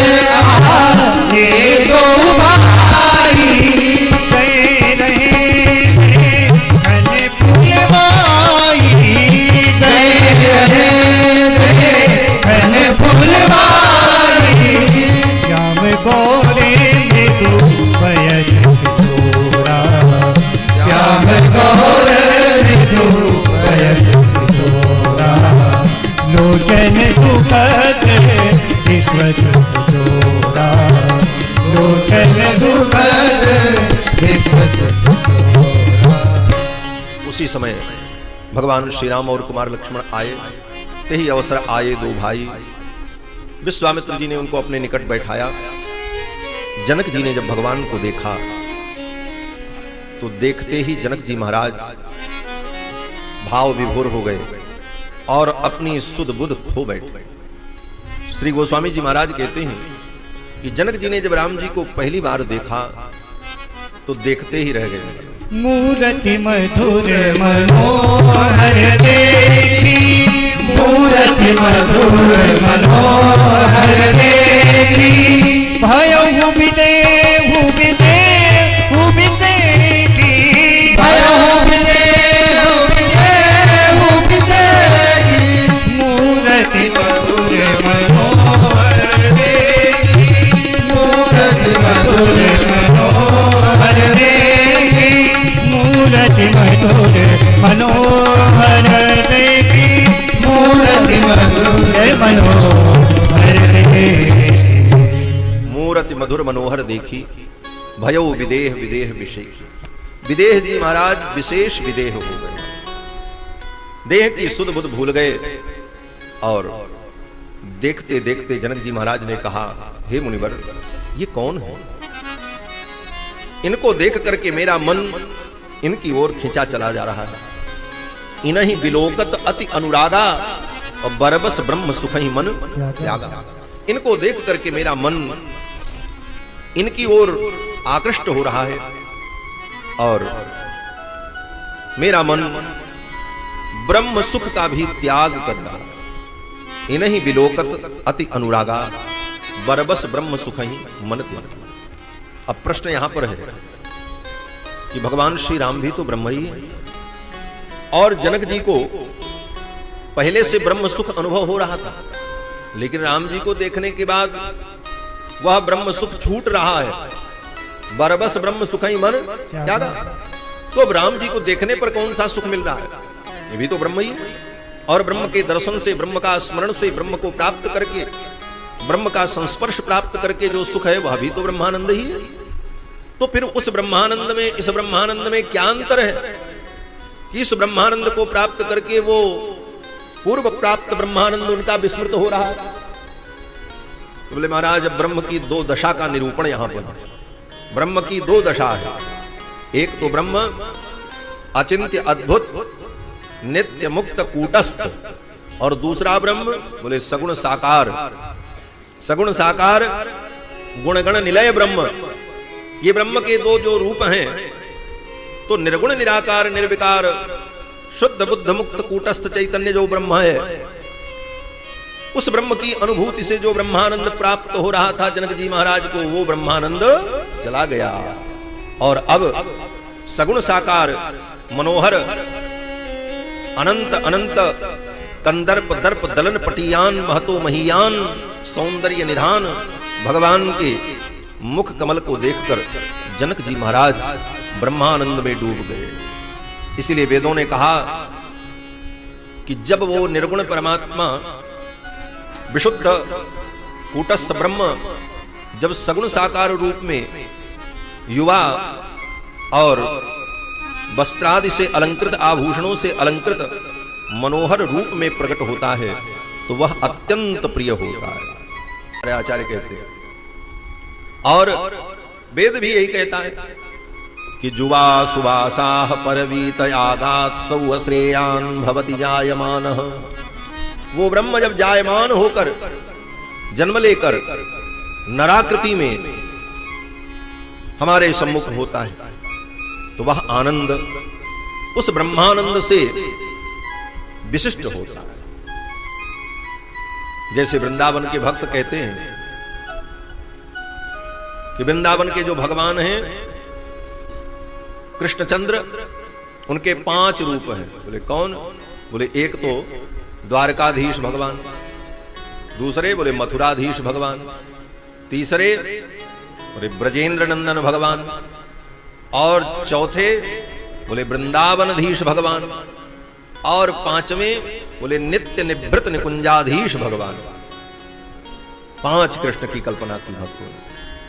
आए दो भाई, गए रहे कल फुलवाई, गए रहे कल फुलवाई, श्याम गोरे मृदु पयस किशोरा, श्याम गोरे मृदु पयस किशोरा, लोचन सुखद विश्वस किशोरा, लोचन सुखद विश्वस किशोरा। उसी समय भगवान श्री राम और कुमार लक्ष्मण आए। तेही अवसर आए दो भाई। विश्वामित्र जी ने उनको अपने निकट बैठाया। जनक जी ने जब भगवान को देखा तो देखते ही जनक जी महाराज भाव विभोर हो गए और अपनी सुध बुध खो बैठे। श्री गोस्वामी जी महाराज कहते हैं कि जनक जी ने जब राम जी को पहली बार देखा तो देखते ही रह गए। मूर्ति मधुर मनोहर देखी, मूर्ति मधुर मनोहर देखी, भयउ विदेहु विदेहु विसेकी, भयउ विदेहु विदेहु विसेकी, मूर्ति मधुर मनोहर देखी, मूर्ति मधुर मनोहर देखी, मूर्ति मधुर मनोहर देखी, मूर्ति मधुर मनोहर देखी, मूर्ति मधुर मनोहर देखी, भयउ विदेह विदेह विषेकी। विदेह जी महाराज विशेष विदेह हो गए, देह की सुध बुध भूल गए। और देखते देखते जनक जी महाराज ने कहा, हे मुनिवर, ये कौन है? इनको देख करके मेरा मन इनकी ओर खींचा चला जा रहा है। इन्हीं विलोकत अति अनुरागा और बरबस ब्रह्म सुख ही मन त्यागा। इनको देख करके मेरा मन इनकी ओर आकृष्ट हो रहा है और मेरा मन ब्रह्म सुख का भी त्याग कर रहा है। इन्हीं विलोकत अति अनुरागा बरबस ब्रह्म सुख ही मन त्यागा। अब प्रश्न यहां पर है कि भगवान श्री राम भी तो ब्रह्म ही है और जनक जी को पहले से ब्रह्म सुख अनुभव हो रहा था, लेकिन राम जी को देखने के बाद वह ब्रह्म सुख छूट रहा है। बरबस ब्रह्म सुख ही मन त्यागा। तो अब राम जी को देखने पर कौन सा सुख मिल रहा है? ये भी तो ब्रह्म ही है। और ब्रह्म के दर्शन से, ब्रह्म का स्मरण से, ब्रह्म को प्राप्त करके, ब्रह्म का संस्पर्श प्राप्त करके जो सुख है वह भी तो ब्रह्मानंद ही है। तो फिर उस ब्रह्मानंद में, इस ब्रह्मानंद में क्या अंतर है? इस ब्रह्मानंद को प्राप्त करके वो पूर्व प्राप्त ब्रह्मानंद उनका विस्मृत हो रहा है। तो बोले महाराज, ब्रह्म की दो दशा का निरूपण यहां पर। ब्रह्म की दो दशा है। एक तो ब्रह्म अचिंत्य अद्भुत नित्य मुक्त कूटस्थ, और दूसरा ब्रह्म बोले सगुण साकार सगुण साकार गुणगण निलय ब्रह्म, ये ब्रह्म के दो जो रूप हैं, तो निर्गुण निराकार निर्विकार शुद्ध बुद्ध मुक्त कूटस्थ चैतन्य जो ब्रह्म है, उस ब्रह्म की अनुभूति से जो ब्रह्मानंद प्राप्त हो रहा था जनक जी महाराज को, वो ब्रह्मानंद चला गया। और अब सगुण साकार मनोहर अनंत अनंत कंदर्प दर्प दलन पटियान महतो महियान सौंदर्य निधान भगवान के मुख कमल को देखकर जनक जी महाराज ब्रह्मानंद में डूब गए। इसीलिए वेदों ने कहा कि जब वो निर्गुण परमात्मा विशुद्ध कूटस्थ ब्रह्म जब सगुण साकार रूप में युवा और वस्त्रादि से अलंकृत आभूषणों से अलंकृत मनोहर रूप में प्रकट होता है, तो वह अत्यंत प्रिय होता है, हमारे आचार्य कहते हैं। और वेद भी यही कहता है कि जुवा सुवासाह परवीत आगात सौ श्रेयान भवति जायमान। वो ब्रह्म जब जायमान होकर जन्म लेकर नराकृति में हमारे सम्मुख होता है, तो वह आनंद उस ब्रह्मानंद से विशिष्ट होता है। जैसे वृंदावन के भक्त कहते हैं कि वृंदावन के जो भगवान हैं कृष्णचंद्र, उनके 5 रूप हैं। बोले कौन? बोले एक तो द्वारकाधीश भगवान, दूसरे बोले मथुराधीश भगवान, तीसरे बोले ब्रजेंद्र नंदन भगवान, और चौथे बोले वृंदावनधीश भगवान, और 5वें बोले नित्य निवृत्त निकुंजाधीश भगवान। 5 कृष्ण की कल्पना की भक्तों ने।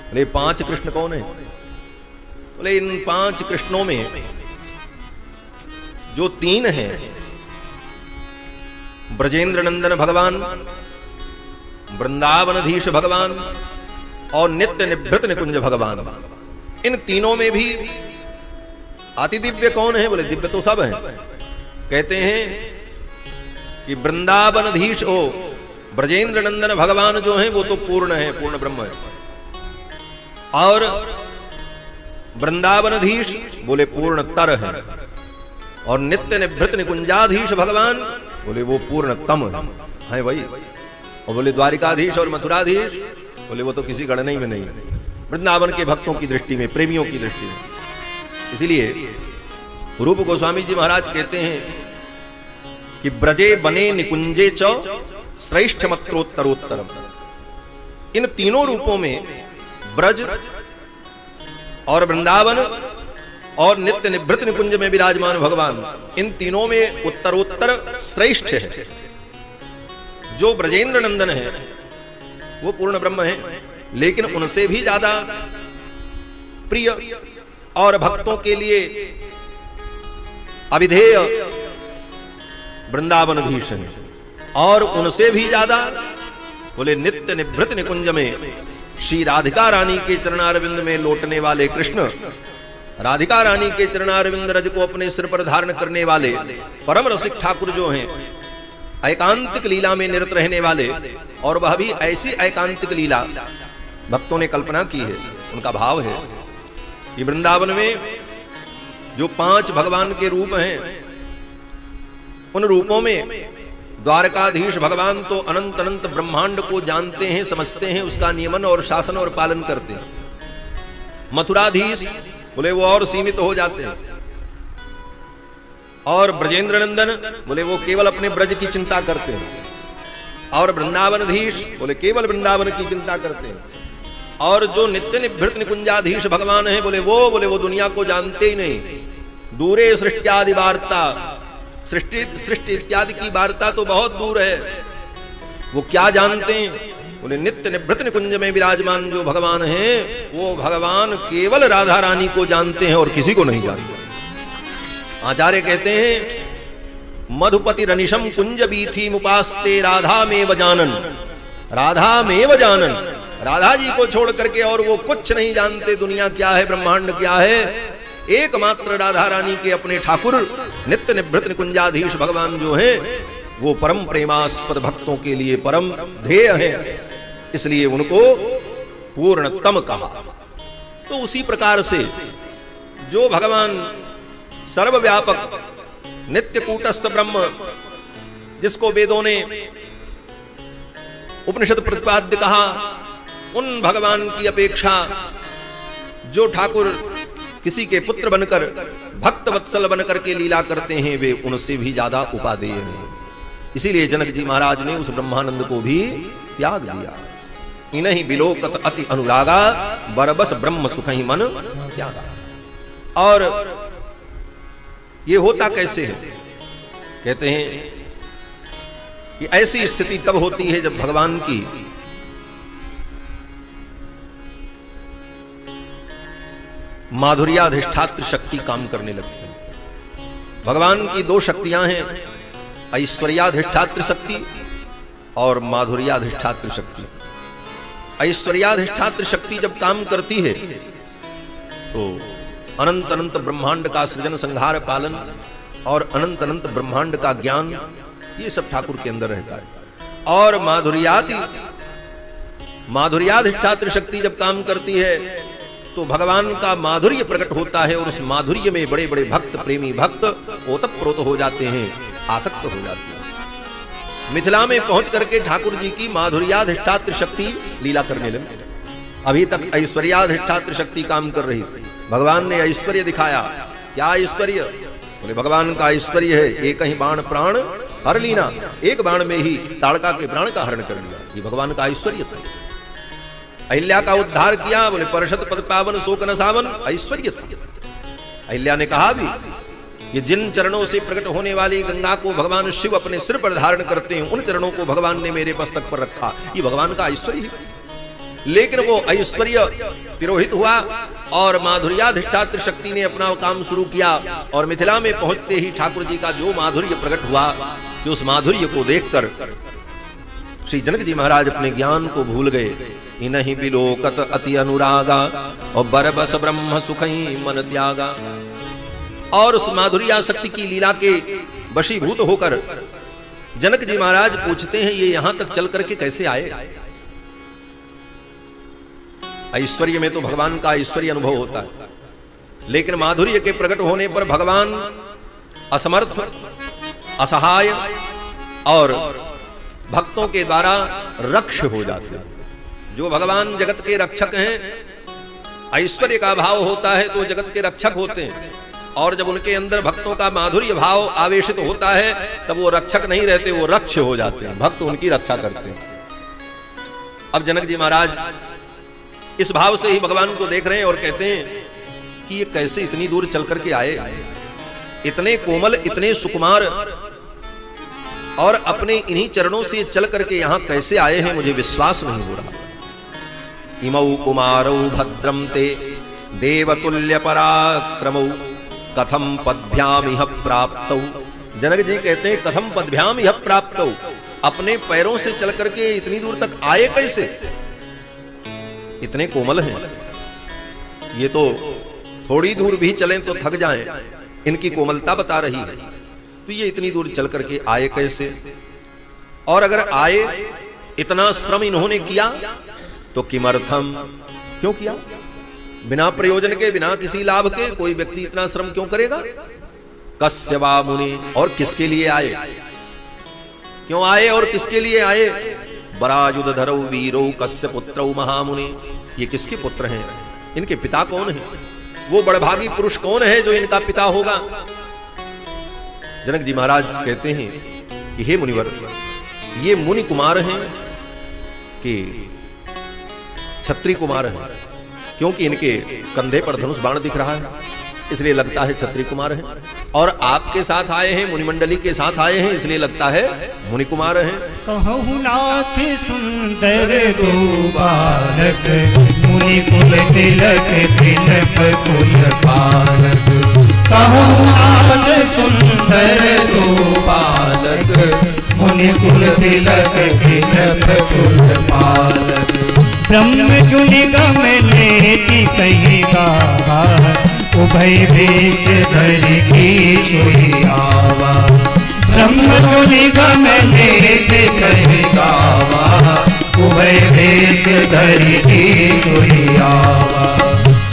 बोले 5 कृष्ण कौन है? बोले इन 5 कृष्णों में जो 3 हैं, ब्रजेंद्र नंदन भगवान, वृंदावनधीश भगवान और नित्य निवृत्त निकुंज भगवान, इन तीनों में भी अति दिव्य कौन है? बोले दिव्य तो सब हैं। कहते हैं कि वृंदावनधीश ओ ब्रजेंद्र नंदन भगवान जो हैं वो तो पूर्ण है, पूर्ण ब्रह्म है, और वृंदावनधीश बोले पूर्ण तर है, और नित्य निवृत्त निकुंजाधीश भगवान बोले वो पूर्ण तम है वही। और बोले द्वारिकाधीश और मथुराधीश बोले वो तो किसी गणना में नहीं है, वृंदावन के भक्तों की दृष्टि में, प्रेमियों की दृष्टि में। इसीलिए रूप गोस्वामी जी महाराज कहते हैं कि ब्रजे बने निकुंजे च श्रेष्ठ मत्रोत्तरोत्तरम। इन तीनों रूपों में ब्रज और वृंदावन और नित्य निवृत्त निकुंज में विराजमान भगवान, इन तीनों में उत्तरोत्तर श्रेष्ठ है। जो ब्रजेंद्र नंदन है वो पूर्ण ब्रह्म है, लेकिन उनसे भी ज्यादा प्रिय और भक्तों के लिए अविधेय वृंदावनधीश है, और उनसे भी ज्यादा बोले नित्य निवृत्त निकुंज में श्री राधिका रानी के चरणारविंद में लौटने वाले कृष्ण, राधिका रानी के चरणारविंद रज को अपने सिर पर धारण करने वाले परम रसिक ठाकुर जो हैं, एकांतिक लीला में निरत रहने वाले, और वह भी ऐसी एकांतिक लीला भक्तों ने कल्पना की है। उनका भाव है कि वृंदावन में जो 5 भगवान के रूप हैं, उन रूपों में द्वारकाधीश भगवान तो अनंत अनंत ब्रह्मांड को जानते हैं, समझते हैं, उसका नियमन और शासन और पालन करते हैं। मथुराधीश बोले वो और सीमित हो जाते हैं, और ब्रजेंद्र नंदन बोले वो केवल अपने ब्रज की चिंता करते हैं, और वृंदावनधीश बोले केवल वृंदावन की चिंता करते हैं, और जो नित्य निवृत्त निकुंजाधीश भगवान है बोले वो दुनिया को जानते ही नहीं। दूरे सृष्टि वार्ता, सृष्टि इत्यादि की वार्ता तो बहुत दूर है, वो क्या जानते हैं? बोले नित्य निवृत्त निकुंज में विराजमान जो भगवान हैं, वो भगवान केवल राधा रानी को जानते हैं और किसी को नहीं जानते। आचार्य कहते हैं मधुपति रनिशम कुंज बीथी मुपास्ते राधा में वजानन, राधा में वजानन, राधा जी को छोड़ करके और वो कुछ नहीं जानते, दुनिया क्या है, ब्रह्मांड क्या है। एकमात्र राधा रानी के अपने ठाकुर नित्य निवृत्त निकुंजाधीश भगवान जो हैं, वो परम प्रेमास्पद भक्तों के लिए परम ध्येय है। इसलिए उनको पूर्णतम कहा। तो उसी प्रकार से जो भगवान सर्वव्यापक नित्य कूटस्थ ब्रह्म, जिसको वेदों ने उपनिषद प्रतिपाद्य कहा, उन भगवान की अपेक्षा जो ठाकुर किसी के पुत्र बनकर भक्त वत्सल बनकर के लीला करते हैं, वे उनसे भी ज्यादा उपादेय हैं। इसीलिए जनक जी महाराज ने उस ब्रह्मानंद को भी त्याग दिया। इन्हीं बिलोकत अति अनुरागा, बरबस ब्रह्म सुखहि मन त्यागा। और ये होता कैसे है? कहते हैं कि ऐसी स्थिति तब होती है जब भगवान की माधुर्याधिष्ठात्र शक्ति काम करने लगती है। भगवान की दो शक्तियां हैं, ऐश्वर्याधिष्ठात्र शक्ति और माधुर्याधिष्ठात्र शक्ति। ऐश्वर्याधिष्ठात्र शक्ति जब काम करती है तो अनंत अनंत ब्रह्मांड का सृजन संहार पालन और अनंत अनंत ब्रह्मांड का ज्ञान, ये सब ठाकुर के अंदर रहता है। और माधुर्याधिष्ठात्र शक्ति जब काम करती है तो भगवान का माधुर्य प्रकट होता है और उस माधुर्य में बड़े बड़े भक्त, प्रेमी भक्त ओतप्रोत हो जाते हैं, आसक्त हो जाते हैं। मिथिला में पहुंच करके ठाकुर जी की माधुर्याधिष्ठात्र शक्ति लीला करने लगे। अभी तक ऐश्वर्याधिष्ठात्र शक्ति काम कर रही थी। भगवान ने ऐश्वर्य दिखाया। क्या ऐश्वर्य? बोले भगवान का ऐश्वर्य है एक ही बाण प्राण हर लीना, एक बाण में ही ताड़का के प्राण का हरण कर लिया। ये भगवान का ऐश्वर्य था। अहिल्या का उद्धार किया, बोले परषत पद पावन शोक न सावन, ऐश्वर्य था। अहिल्या ने कहा भी कि जिन चरणों से प्रकट होने वाली गंगा को भगवान शिव अपने सिर पर धारण करते हैं, उन चरणों को भगवान ने मेरे मस्तक पर रखा। ये भगवान का ऐश्वर्य है। लेकिन वो ऐश्वर्य तिरोहित हुआ और माधुर्याधिष्ठात्र शक्ति ने अपना काम शुरू किया। और मिथिला में पहुंचते ही ठाकुर जी का जो माधुर्य प्रकट हुआ, कि उस माधुर्य को देखकर श्री जनक जी महाराज अपने ज्ञान को भूल गए। इन्हीं बिलोकत अति अनुरागा और बरबस ब्रह्म सुखई मन त्यागा। और उस माधुर्या शक्ति की लीला के वशीभूत होकर जनक जी महाराज पूछते हैं, ये यहां तक चल करके कैसे आए? ऐश्वर्य में तो भगवान का ऐश्वर्य अनुभव होता है, लेकिन माधुर्य के प्रकट होने पर भगवान असमर्थ, असहाय और भक्तों के द्वारा रक्ष हो जाते हैं। जो भगवान जगत के रक्षक हैं, ऐश्वर्य का भाव होता है तो जगत के रक्षक होते हैं। और जब उनके अंदर भक्तों का माधुर्य भाव आवेशित होता है, तब वो रक्षक नहीं रहते, वो रक्ष हो जाते हैं। भक्त उनकी रक्षा करते हैं। अब जनक जी महाराज इस भाव से ही भगवान को देख रहे हैं और कहते हैं कि ये कैसे इतनी दूर चल करके आए, इतने कोमल, इतने सुकुमार, और अपने इन्हीं चरणों से चल करके यहां कैसे आए हैं, मुझे विश्वास नहीं हो रहा। इमौ कुमारौ भद्रम ते देवतुल्य पराक्रमौ कथम पद्भ्याम इह प्राप्तौ। जनक जी कहते हैं कथम पद्भ्याम इह प्राप्तौ, अपने पैरों से चल करके इतनी दूर तक आए कैसे? इतने कोमल हैं, ये तो थोड़ी दूर भी चलें तो थक जाएं, इनकी कोमलता बता रही है। तो ये इतनी दूर चल करके आए कैसे? और अगर आए, इतना श्रम इन्होंने किया तो किमर्थम, क्यों किया? बिना प्रयोजन के, बिना किसी लाभ के कोई व्यक्ति इतना श्रम क्यों करेगा? कस्य वा मुनि, और किसके लिए आए? क्यों आए और किसके लिए आए? बरायुध धरौ वीरौ कस्य पुत्रौ महामुनि। ये किसके पुत्र हैं? इनके पिता कौन है? वो बड़भागी पुरुष कौन है जो इनका पिता होगा? जनक जी महाराज कहते हैं कि हे मुनिवर, ये मुनि कुमार हैं कि क्षत्रिय कुमार हैं, क्योंकि इनके कंधे पर धनुष बाण दिख रहा है, इसलिए लगता है क्षत्रिय कुमार हैं। और आपके साथ आए हैं, मुनिमंडली के साथ आए हैं, इसलिए लगता है मुनि कुमार हैं। कहु नाथ सुंदर दो बालक, मुनि कुल तिलक बिनप कुल पालक। कहु नाथ सुंदर दो बालक, मुनि कुल तिलक बिनप कुल पालक। ब्रह्म जुनि गम लेती कही गावा, उभय भेष धरि की सोई आवा। ब्रह्म जुनि गम लेती कही गावा, भय भेष धरि आवा।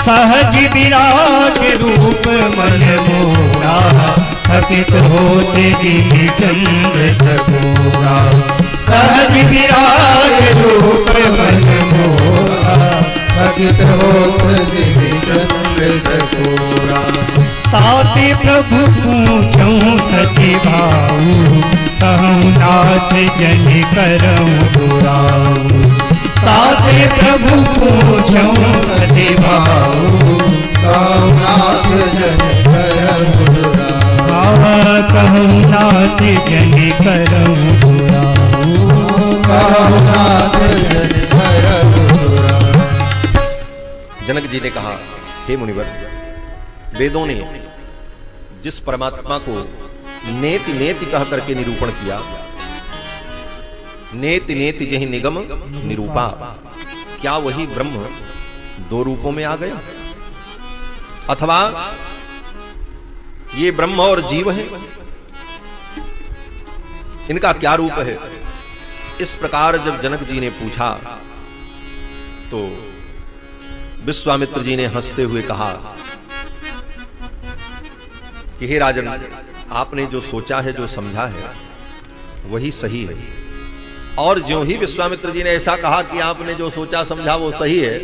सहज विराट रूप मन मोरा थकित होते दिन चंद्र चकोरा। सहज विराट रूप मन मोरा थकित होते दिन चंद्र चकोरा। ताते प्रभु पूछूं सती भाऊ कहूँ नाथ जन करऊँ बुराऊ। ताते प्रभु पूछूं सती भाऊ कहूँ नाथ जन करऊँ बुराऊ। कहूँ नाथ जन करऊँ बुराऊ। कहूँ नाथ जन करऊँ बुराऊ। जनक जी ने कहा, हे मुनिवर, वेदों ने जिस परमात्मा को नेति नेति कह करके निरूपण किया, नेति नेति जहि निगम निरूपा, क्या वही ब्रह्म दो रूपों में आ गया? अथवा ये ब्रह्म और जीव है, इनका क्या रूप है? इस प्रकार जब जनक जी ने पूछा तो विश्वामित्र जी ने हंसते हुए कहा कि हे राजन, आपने जो सोचा है, जो समझा है, वही सही है। और ज्यों ही विश्वामित्र जी ने ऐसा कहा कि आपने जो सोचा समझा वो सही है,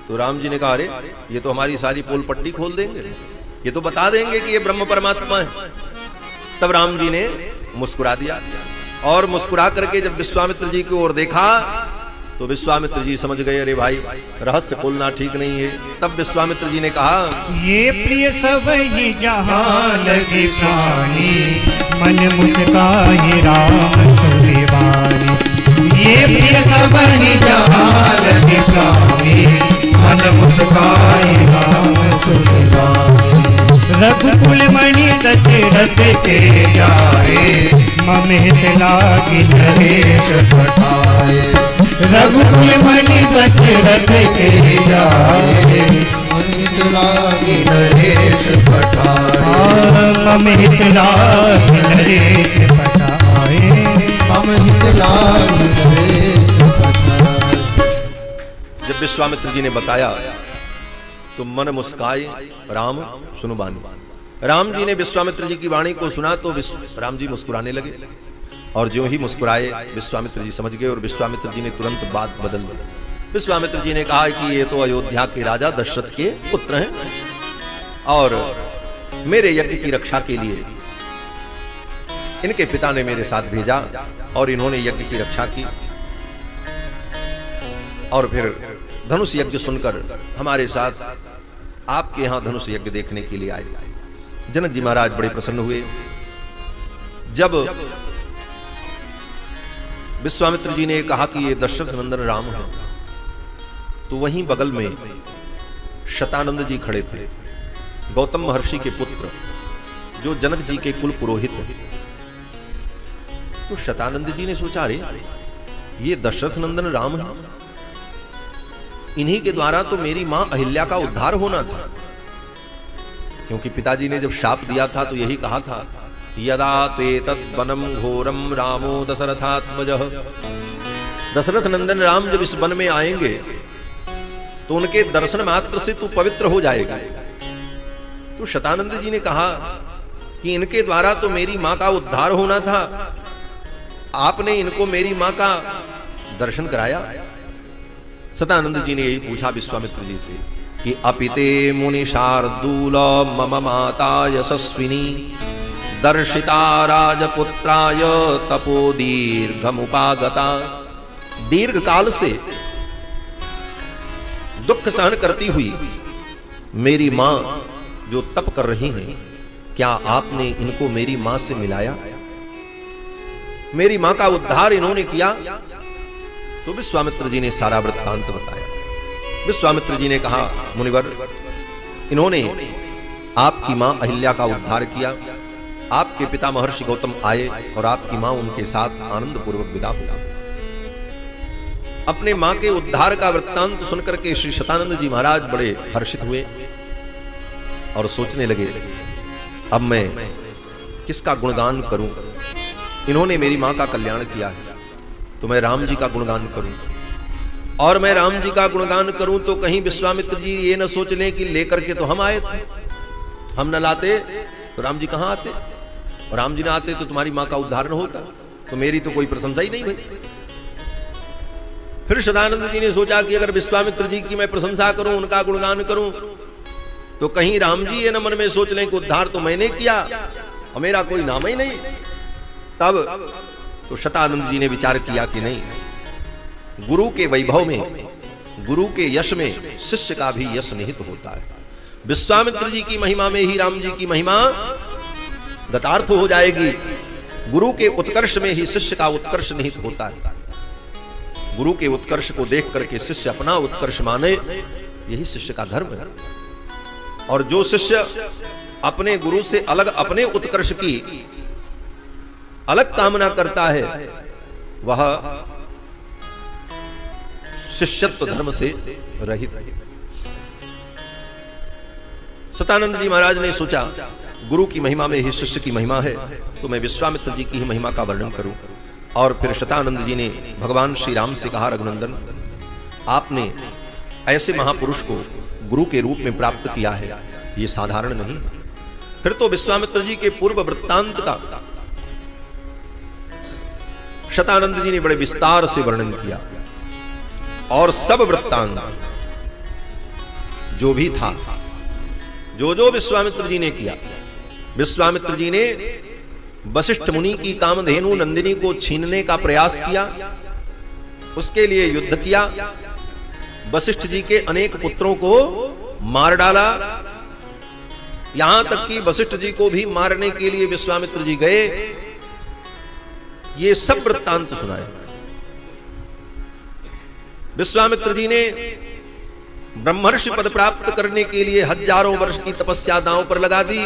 तो राम जी ने कहा, अरे ये तो हमारी सारी पोल पट्टी खोल देंगे, ये तो बता देंगे कि ये ब्रह्म परमात्मा है। तब राम जी ने मुस्कुरा दिया और मुस्कुरा करके जब विश्वामित्र जी की ओर देखा तो विश्वामित्र जी समझ गए, अरे भाई रहस्य खोलना ठीक नहीं है। तब विश्वामित्र जी ने कहा, ये प्रिय सब ही जहाँ लगे प्राणी मन मुस्काए राम सुरिवानी। ये प्रिय सब ही जहाँ लगे प्राणी मन मुस्काए राम सुरिवानी। रघुकुल मणि दशरथ के जाए ममहित लागी नरेश पठाए। रघुकुल मणि दशरथ के जाए ममहित लागी नरेश पठाए। ममहित लागी नरेश पठाए। ममहित लागी नरेश पठाए। जब विश्वामित्र जी ने बताया तो मन मुस्काए राम सुनुबानी। राम जी ने विश्वामित्र जी की वाणी को सुना तो राम जी मुस्कुराने लगे, और ज्यों ही मुस्कुराए विश्वामित्र जी समझ गए, और विश्वामित्र जी ने तुरंत बात बदल दी। विश्वामित्र जी ने कहा कि ये तो अयोध्या के राजा दशरथ के पुत्र हैं, और मेरे यज्ञ की रक्षा के लिए इनके पिता ने मेरे साथ भेजा, और इन्होंने यज्ञ की रक्षा की, और फिर धनुष यज्ञ सुनकर हमारे साथ आपके यहां धनुष यज्ञ देखने के लिए आए। जनक जी महाराज बड़े प्रसन्न हुए। जब विश्वामित्र जी ने कहा कि ये दशरथ नंदन राम है, तो वहीं बगल में शतानंद जी खड़े थे, गौतम महर्षि के पुत्र, जो जनक जी के कुल पुरोहित हैं। तो शतानंद जी ने सोचा, अरे ये दशरथ नंदन राम है, इन्हीं के द्वारा तो मेरी मां अहिल्या का उद्धार होना था। क्योंकि पिताजी ने जब शाप दिया था तो यही कहा था, यदा त्वेतत् वनम घोरम रामो दशरथात्मजः। दशरथ नंदन राम जब इस वन में आएंगे तो उनके दर्शन मात्र से तू पवित्र हो जाएगा। तो शतानंद जी ने कहा कि इनके द्वारा तो मेरी मां का उद्धार होना था, आपने इनको मेरी मां का दर्शन कराया। सदानंद जी ने यही पूछा विश्वामित्र जी से कि अपिते मुनि शार्दूल मम माता यशस्विनी दर्शिता राजपुत्राय तपो दीर्घमुपागता। दीर्घ काल से दुख सहन करती हुई मेरी मां जो तप कर रही हैं, क्या आपने इनको मेरी मां से मिलाया? मेरी मां का उद्धार इन्होंने किया। तो विश्वामित्र जी ने सारा वृत्तांत बताया। विश्वामित्र जी ने कहा, मुनिवर, इन्होंने आपकी मां अहिल्या का उद्धार किया, आपके पिता महर्षि गौतम आए और आपकी मां उनके साथ आनंद पूर्वक विदा हुआ। अपने मां के उद्धार का वृत्तांत सुनकर के श्री शतानंद जी महाराज बड़े हर्षित हुए और सोचने लगे, अब मैं किसका गुणगान करूं? इन्होंने मेरी मां का कल्याण किया है, तो मैं राम जी का गुणगान करूं, और मैं राम जी का गुणगान करूं तो कहीं विश्वामित्र जी ये न सोच लें कि लेकर के तो हम आए थे, हम न लाते तो राम जी कहां आते, और राम जी ना आते तो तुम्हारी मां का उद्धार न होता, तो मेरी तो कोई प्रशंसा ही नहीं हुई। फिर सदानंद जी ने सोचा कि अगर विश्वामित्र जी की मैं प्रशंसा करूं, उनका गुणगान करूं, तो कहीं राम जी ये न मन में सोच लें कि उद्धार तो मैंने किया और मेरा कोई नाम ही नहीं। तब तो शतानंद जी ने विचार किया कि नहीं, गुरु के वैभव में, गुरु के यश में शिष्य का भी यश निहित होता है। विश्वामित्र जी की महिमा में ही राम जी की महिमा गतार्थ हो जाएगी। गुरु के उत्कर्ष में ही शिष्य का उत्कर्ष निहित होता है। गुरु के उत्कर्ष को देख करके शिष्य अपना उत्कर्ष माने, यही शिष्य का धर्म है। और जो शिष्य अपने गुरु से अलग अपने उत्कर्ष की अलग कामना करता है, वह शिष्यत्व धर्म से रहित है। सतानंद जी महाराज ने सोचा गुरु की महिमा में ही शिष्य की महिमा है, तो मैं विश्वामित्र जी की ही महिमा का वर्णन करूं। और फिर शतानंद जी ने भगवान श्री राम से कहा, रघुनंदन, आपने ऐसे महापुरुष को गुरु के रूप में प्राप्त किया है, ये साधारण नहीं। फिर तो विश्वामित्र जी के पूर्व वृत्तांत का शतानंद जी ने बड़े विस्तार से वर्णन किया, और सब वृत्तांत जो भी था, जो विश्वामित्र जी ने किया, विश्वामित्र जी ने वशिष्ठ मुनि की कामधेनु नंदिनी को छीनने का प्रयास किया, उसके लिए युद्ध किया, वशिष्ठ जी के अनेक पुत्रों को मार डाला, यहां तक कि वशिष्ठ जी को भी मारने के लिए विश्वामित्र जी गए। ये सब वृत्तांत सुनाए। विश्वामित्र जी ने ब्रह्मर्षि पद प्राप्त करने के लिए हजारों वर्ष की तपस्या दांव पर लगा दी।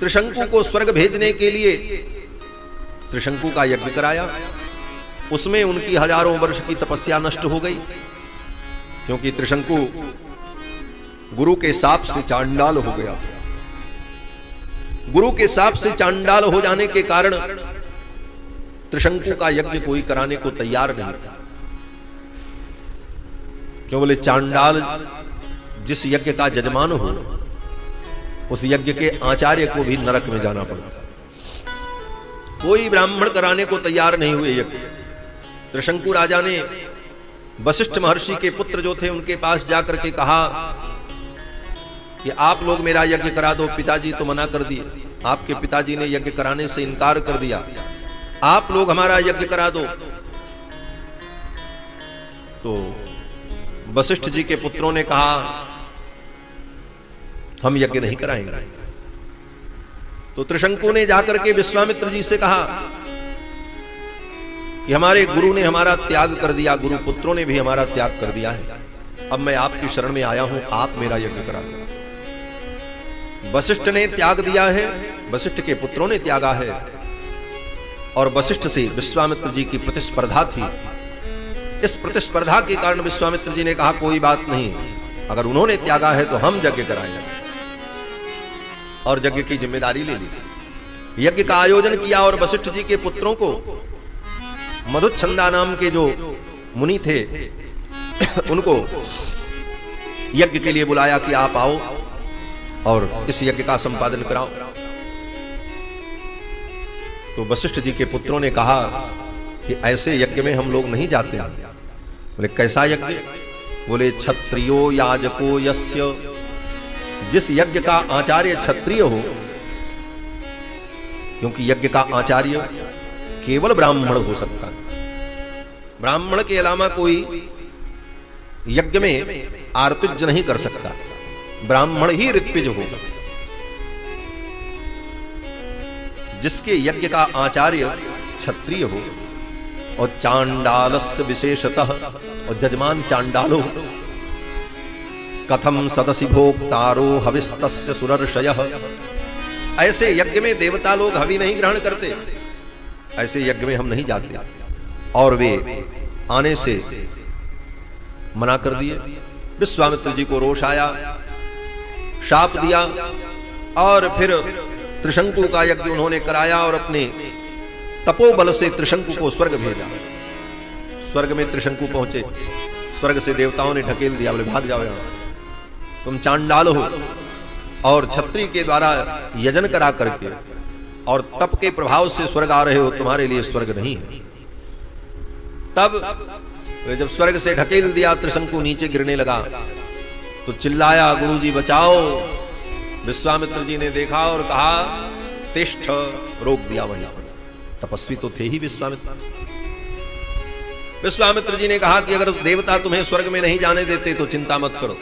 त्रिशंकु को स्वर्ग भेजने के लिए त्रिशंकु का यज्ञ कराया, उसमें उनकी हजारों वर्ष की तपस्या नष्ट हो गई, क्योंकि त्रिशंकु गुरु के शाप से चांडाल हो गया। गुरु के शाप से चांडाल हो जाने के कारण त्रिशंकु का यज्ञ कोई कराने को तैयार नहीं। क्यों बोले, चांडाल जिस यज्ञ का जजमान हो, उस यज्ञ के आचार्य को भी नरक में जाना पड़ता। कोई ब्राह्मण कराने को तैयार नहीं हुए यज्ञ। त्रिशंकु राजा ने वशिष्ठ महर्षि के पुत्र जो थे उनके पास जाकर के कहा कि आप लोग मेरा यज्ञ करा दो। पिताजी तो मना कर दिए, आपके पिताजी ने यज्ञ कराने से इनकार कर दिया, आप लोग हमारा यज्ञ करा दो। तो वशिष्ठ जी के पुत्रों ने कहा, हम यज्ञ नहीं कराएंगे। तो त्रिशंकु ने जाकर के विश्वामित्र जी से कहा कि हमारे गुरु ने हमारा त्याग कर दिया, गुरु पुत्रों ने भी हमारा त्याग कर दिया है, अब मैं आपकी शरण में आया हूं, आप मेरा यज्ञ करा दो। वशिष्ठ ने त्याग दिया है, वशिष्ठ के पुत्रों ने त्यागा है, और वशिष्ठ से विश्वामित्र जी की प्रतिस्पर्धा थी। इस प्रतिस्पर्धा के कारण विश्वामित्र जी ने कहा, कोई बात नहीं, अगर उन्होंने त्यागा है तो हम यज्ञ कराएंगे, और यज्ञ की जिम्मेदारी ले ली। यज्ञ का आयोजन किया और वशिष्ठ जी के पुत्रों को मधुच्छंदा नाम के जो मुनि थे उनको यज्ञ के लिए बुलाया कि आप आओ और इस यज्ञ का संपादन कराओ। तो वशिष्ठ जी के पुत्रों ने कहा कि ऐसे यज्ञ में हम लोग नहीं जाते। बोले, कैसा यज्ञ? बोले, क्षत्रियो याजको यस्य, जिस यज्ञ का आचार्य क्षत्रिय हो, क्योंकि यज्ञ का आचार्य केवल ब्राह्मण हो सकता है, ब्राह्मण के अलावा कोई यज्ञ में आर्तिज नहीं कर सकता, ब्राह्मण ही ऋत्विज होगा। जिसके यज्ञ का आचार्य क्षत्रिय हो और चांडालस्य विशेषतः, और जजमान चांडालो, कथम सदसि भोक्तारो हविस्तस्य सुरर्षयः, ऐसे यज्ञ में देवता लोग हवि नहीं ग्रहण करते, ऐसे यज्ञ में हम नहीं जाते। और वे आने से मना कर दिए। विश्वामित्र जी को रोष आया, शाप दिया, और फिर त्रिशंकु का यज्ञ उन्होंने कराया और अपने तपोबल से त्रिशंकु को स्वर्ग भेजा। स्वर्ग में त्रिशंकु पहुंचे, स्वर्ग से देवताओं ने ढकेल दिया, बोले भाग जाओ यहां, तुम चांडाल हो और क्षत्रिय के द्वारा यजन करा करके और तप के प्रभाव से स्वर्ग आ रहे हो, तुम्हारे लिए स्वर्ग नहीं है। तब जब स्वर्ग से ढकेल दिया, त्रिशंकु नीचे गिरने लगा तो चिल्लाया, गुरुजी बचाओ। विश्वामित्र जी ने देखा और कहा तिष्ठ, रोक दिया वहीं पर। तपस्वी तो थे ही विश्वामित्र। विश्वामित्र जी ने कहा कि अगर देवता तुम्हें स्वर्ग में नहीं जाने देते तो चिंता मत करो,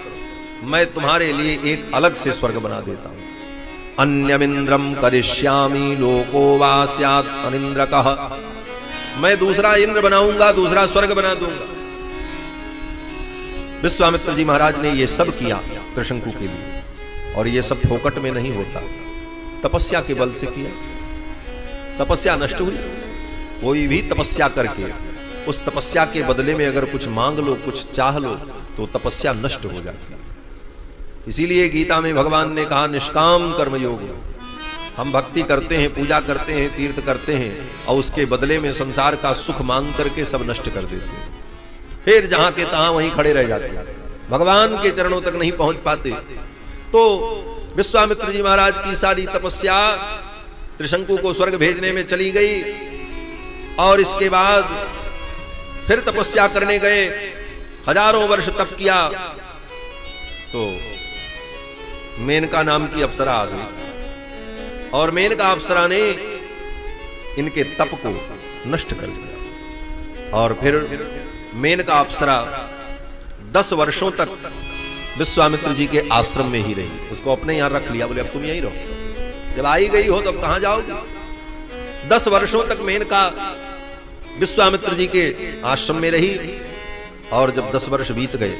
मैं तुम्हारे लिए एक अलग से स्वर्ग बना देता हूं। अन्यमिंद्रम करिष्यामि लोको वा स्यात् अनिंद्रकः, मैं दूसरा इंद्र बनाऊंगा, दूसरा स्वर्ग बना दूंगा। विश्वामित्र जी महाराज ने ये सब किया त्रिशंकु के लिए, और ये सब फोकट में नहीं होता, तपस्या के बल से किया। तपस्या नष्ट हुई। कोई भी तपस्या करके उस तपस्या के बदले में अगर कुछ मांग लो, कुछ चाह लो, तो तपस्या नष्ट हो जाती है। इसीलिए गीता में भगवान ने कहा निष्काम कर्म योग। हम भक्ति करते हैं, पूजा करते हैं, तीर्थ करते हैं, और उसके बदले में संसार का सुख मांग करके सब नष्ट कर देते हैं। फिर जहां के तहां वहीं खड़े रह जाते हैं, भगवान के चरणों तक नहीं पहुंच पाते। तो विश्वामित्र जी महाराज की सारी तपस्या त्रिशंकु को स्वर्ग भेजने में चली गई, और इसके बाद फिर तपस्या करने गए, हजारों वर्ष तप किया, तो मेनका नाम की अप्सरा आ गई, और मेनका अप्सरा ने इनके तप को नष्ट कर दिया। और फिर मेनका अप्सरा 10 वर्षों तक विश्वामित्र जी के आश्रम में ही रही, उसको अपने यहां रख लिया, बोले अब तुम यहीं रहो, जब आई गई हो तब कहां जाओगी। 10 वर्षों तक मेनका विश्वामित्र जी के आश्रम में रही, और जब 10 वर्ष बीत गए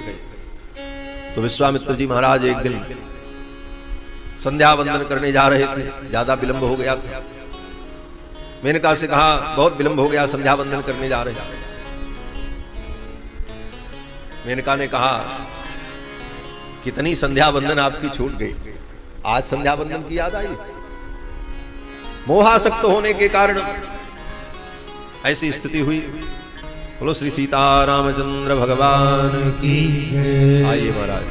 तो विश्वामित्र जी महाराज एक दिन संध्या वंदन करने जा रहे थे, ज्यादा विलंब हो गया था। मेनका से कहा बहुत विलंब हो गया, संध्या वंदन करने जा रहे हैं। मेनका ने कहा कितनी संध्या वंदन आपकी छूट गई, आज संध्या वंदन की याद आई। मोहासक्त होने के कारण ऐसी स्थिति हुई। बोलो श्री सीतारामचंद्र भगवान की जय। आइए महाराज।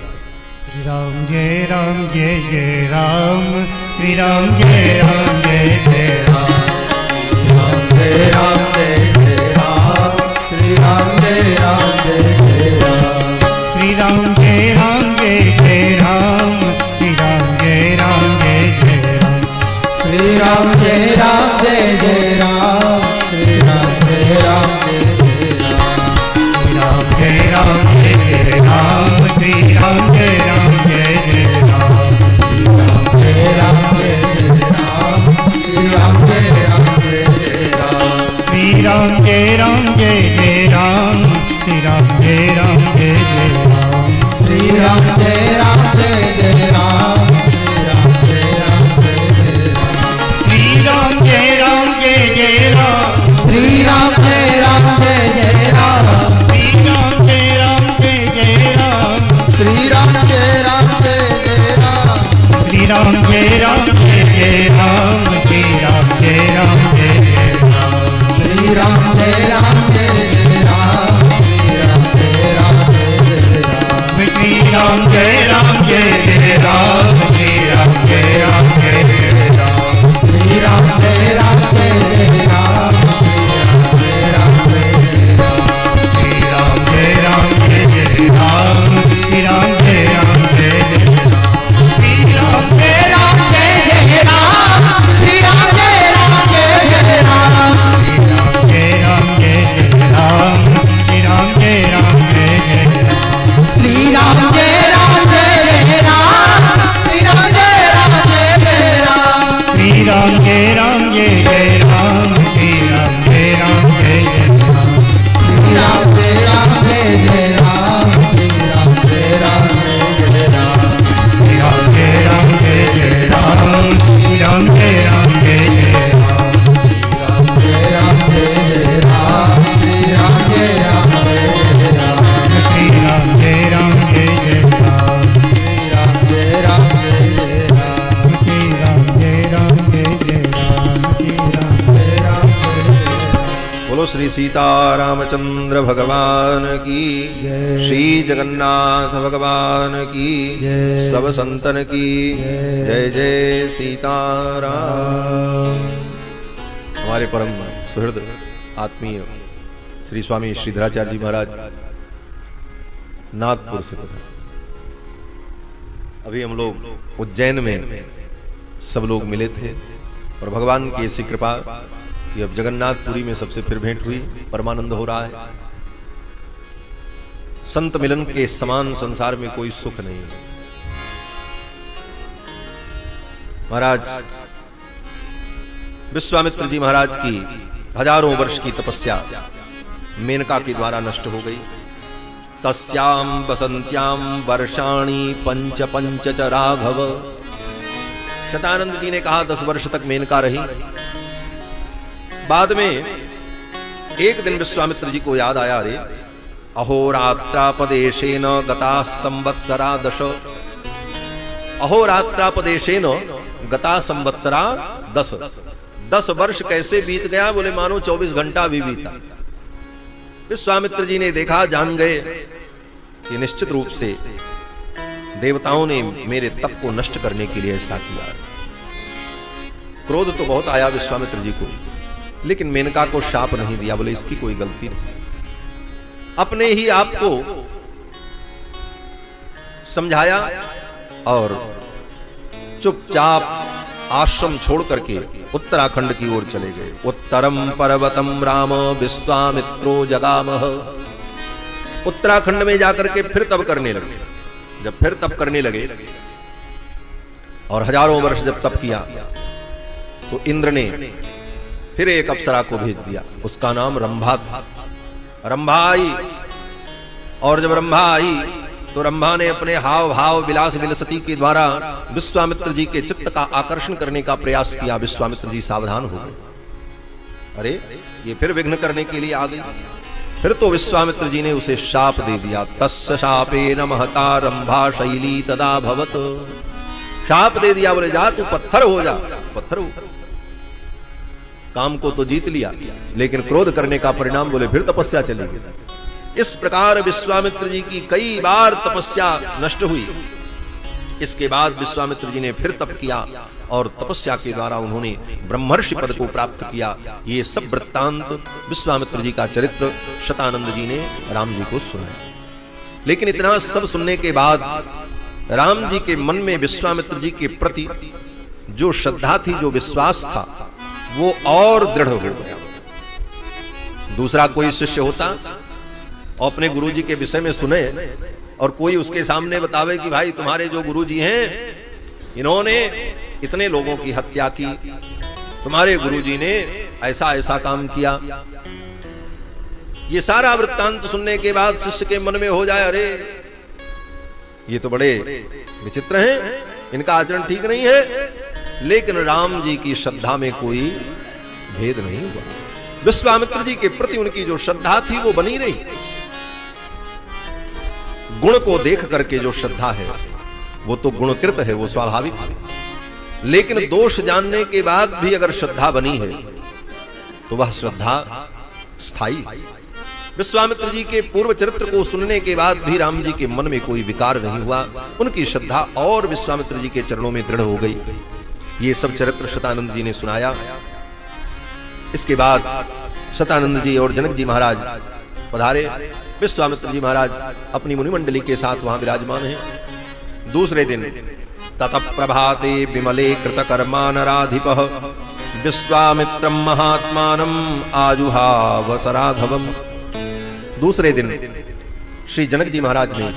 श्री राम जय राम जय जय राम, श्री राम जय राम जय जय राम, राम जय राम जय जय राम, श्री राम जय राम जय जय राम, श्री राम जय राम जय जय राम, श्री राम जय राम जय जय राम, श्री राम जय राम जय जय राम, श्री राम जय राम जय जय राम, जय राम जय जय राम, श्री राम जय राम जय जय राम, जय राम जय जय राम, श्री राम जय राम जय जय राम, श्री राम जय राम जय जय राम, श्री राम जय राम जय जय राम, श्री राम जय राम जय जय राम, श्री राम जय राम जय जय राम, श्री राम जय राम जय जय राम, श्री राम जय राम जय जय राम, श्री राम जय राम जय जय राम, श्री राम जय राम जय जय राम, श्री राम जय राम जय जय राम, श्री राम जय राम जय जय राम, श्री राम जय राम जय जय राम, श्री राम जय राम जय जय राम, श्री राम जय राम जय जय राम, श्री राम जय राम जय जय राम, श्री राम जय राम जय जय राम, श्री राम जय राम जय जय राम, श्री राम जय राम जय जय राम, सीतारामचंद्र भगवान की जय। श्री जगन्नाथ भगवान की जय। सब संतन की जय जय सीताराम। हमारे परम सुहृद आत्मीय श्री स्वामी श्रीधराचार्य जी महाराज नागपुर से पधारे। अभी हम लोग उज्जैन में सब लोग मिले थे और भगवान की ऐसी कृपा कि अब जगन्नाथपुरी में सबसे फिर भेंट हुई। परमानंद हो रहा है। संत मिलन के समान संसार में कोई सुख नहीं है। महाराज विश्वामित्र जी महाराज की हजारों वर्ष की तपस्या मेनका के द्वारा नष्ट हो गई। तस्याम बसंत्याम वर्षाणि पंच पंच च राघव। शतानंद जी ने कहा 10 वर्ष तक मेनका रही। बाद में एक दिन विश्वामित्र जी को याद आया, अरे अहोरात्रापदेशेन गता संवत्सरा 10। अहोरात्रापदेशेन गता संवत्सरा 10। 10 वर्ष कैसे बीत गया? बोले मानो 24 घंटा भी बीता। विश्वामित्र जी ने देखा, जान गए कि निश्चित रूप से देवताओं ने मेरे तप को नष्ट करने के लिए ऐसा किया। क्रोध तो बहुत आया विश्वामित्र जी को, लेकिन मेनका को शाप नहीं दिया। बोले इसकी कोई गलती नहीं। अपने ही आप को समझाया और चुपचाप आश्रम छोड़ करके उत्तराखंड की ओर चले गए। उत्तरम पर्वतम राम विश्वामित्रो जगामह। उत्तराखंड में जाकर के फिर तप करने लगे। जब फिर तप करने लगे और हजारों वर्ष जब तप किया तो इंद्र ने फिर एक अप्सरा को भेज दिया। उसका नाम रंभा था। रंभा आई और जब रंभा आई तो रंभा ने अपने हाव भाव विलास विलसती के द्वारा विश्वामित्र जी के चित्त का आकर्षण करने का प्रयास किया। विश्वामित्र जी सावधान हो गए। अरे ये फिर विघ्न करने के लिए आ गई। फिर तो विश्वामित्र जी ने उसे शाप दे दिया। तस्य शापेन महता रंभा शैली तदा भवत। शाप दे दिया। बोले जा तू पत्थर हो जा। पत्थर हो। काम को तो जीत लिया, लेकिन क्रोध करने का परिणाम बोले फिर तपस्या चली गई। इस प्रकार विश्वामित्र जी की कई बार तपस्या नष्ट हुई। इसके बाद विश्वामित्र जी ने फिर तप किया और तपस्या के द्वारा उन्होंने ब्रह्मर्षि पद को प्राप्त किया। ये सब वृत्तांत विश्वामित्र जी का चरित्र शतानंद जी ने राम जी को सुनाया। लेकिन इतना सब सुनने के बाद राम जी के मन में विश्वामित्र जी के प्रति जो श्रद्धा थी, जो विश्वास था, वो और दृढ़ हो गया। दूसरा कोई शिष्य होता और अपने गुरुजी के विषय में सुने और कोई उसके सामने बतावे कि भाई तुम्हारे जो गुरुजी हैं इन्होंने इतने लोगों की हत्या की, तुम्हारे गुरुजी ने ऐसा ऐसा काम किया। ये सारा वृत्तांत सुनने के बाद शिष्य के मन में हो जाए, अरे ये तो बड़े विचित्र हैं, इनका आचरण ठीक नहीं है। लेकिन राम जी की श्रद्धा में कोई भेद नहीं हुआ। विश्वामित्र जी के प्रति उनकी जो श्रद्धा थी वो बनी रही। गुण को देख करके जो श्रद्धा है वो तो गुणकृत है, वो स्वाभाविक है। लेकिन दोष जानने के बाद भी अगर श्रद्धा बनी है तो वह श्रद्धा स्थायी। विश्वामित्र जी के पूर्व चरित्र को सुनने के बाद भी राम जी के मन में कोई विकार नहीं हुआ। उनकी श्रद्धा और विश्वामित्र जी के चरणों में दृढ़ हो गई। ये सब चरित्र शतानंद जी ने सुनाया। इसके बाद शतानंद जी और जनक जी महाराज पधारे। विश्वामित्र जी महाराज अपनी मुनिमंडली के साथ वहां विराजमान हैं। दूसरे दिन ततः प्रभाते विमले कृतकर्मा नराधिपः विश्वामित्रं महात्मानं आजुहाव सराघवम्। दूसरे दिन श्री जनक जी महाराज ने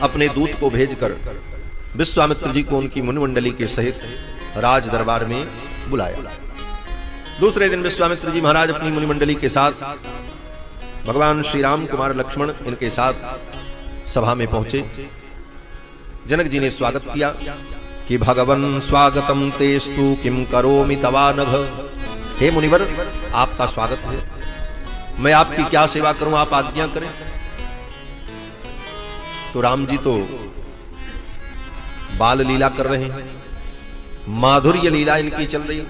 अपने दूत को भेजकर विश्वामित्र जी को उनकी मुनिमंडली के सहित राज दरबार में बुलाया। दूसरे दिन विश्वामित्र जी महाराज अपनी मुनिमंडली के साथ भगवान श्री राम कुमार लक्ष्मण इनके साथ सभा में पहुंचे। जनक जी ने स्वागत किया कि भगवन् स्वागतम तेस्तु किम करोमि तवानघ। हे मुनिवर, आपका स्वागत है, मैं आपकी क्या सेवा करूं, आप आज्ञा करें। तो राम जी तो बाल लीला कर रहे हैं, माधुर्य लीला इनकी चल रही।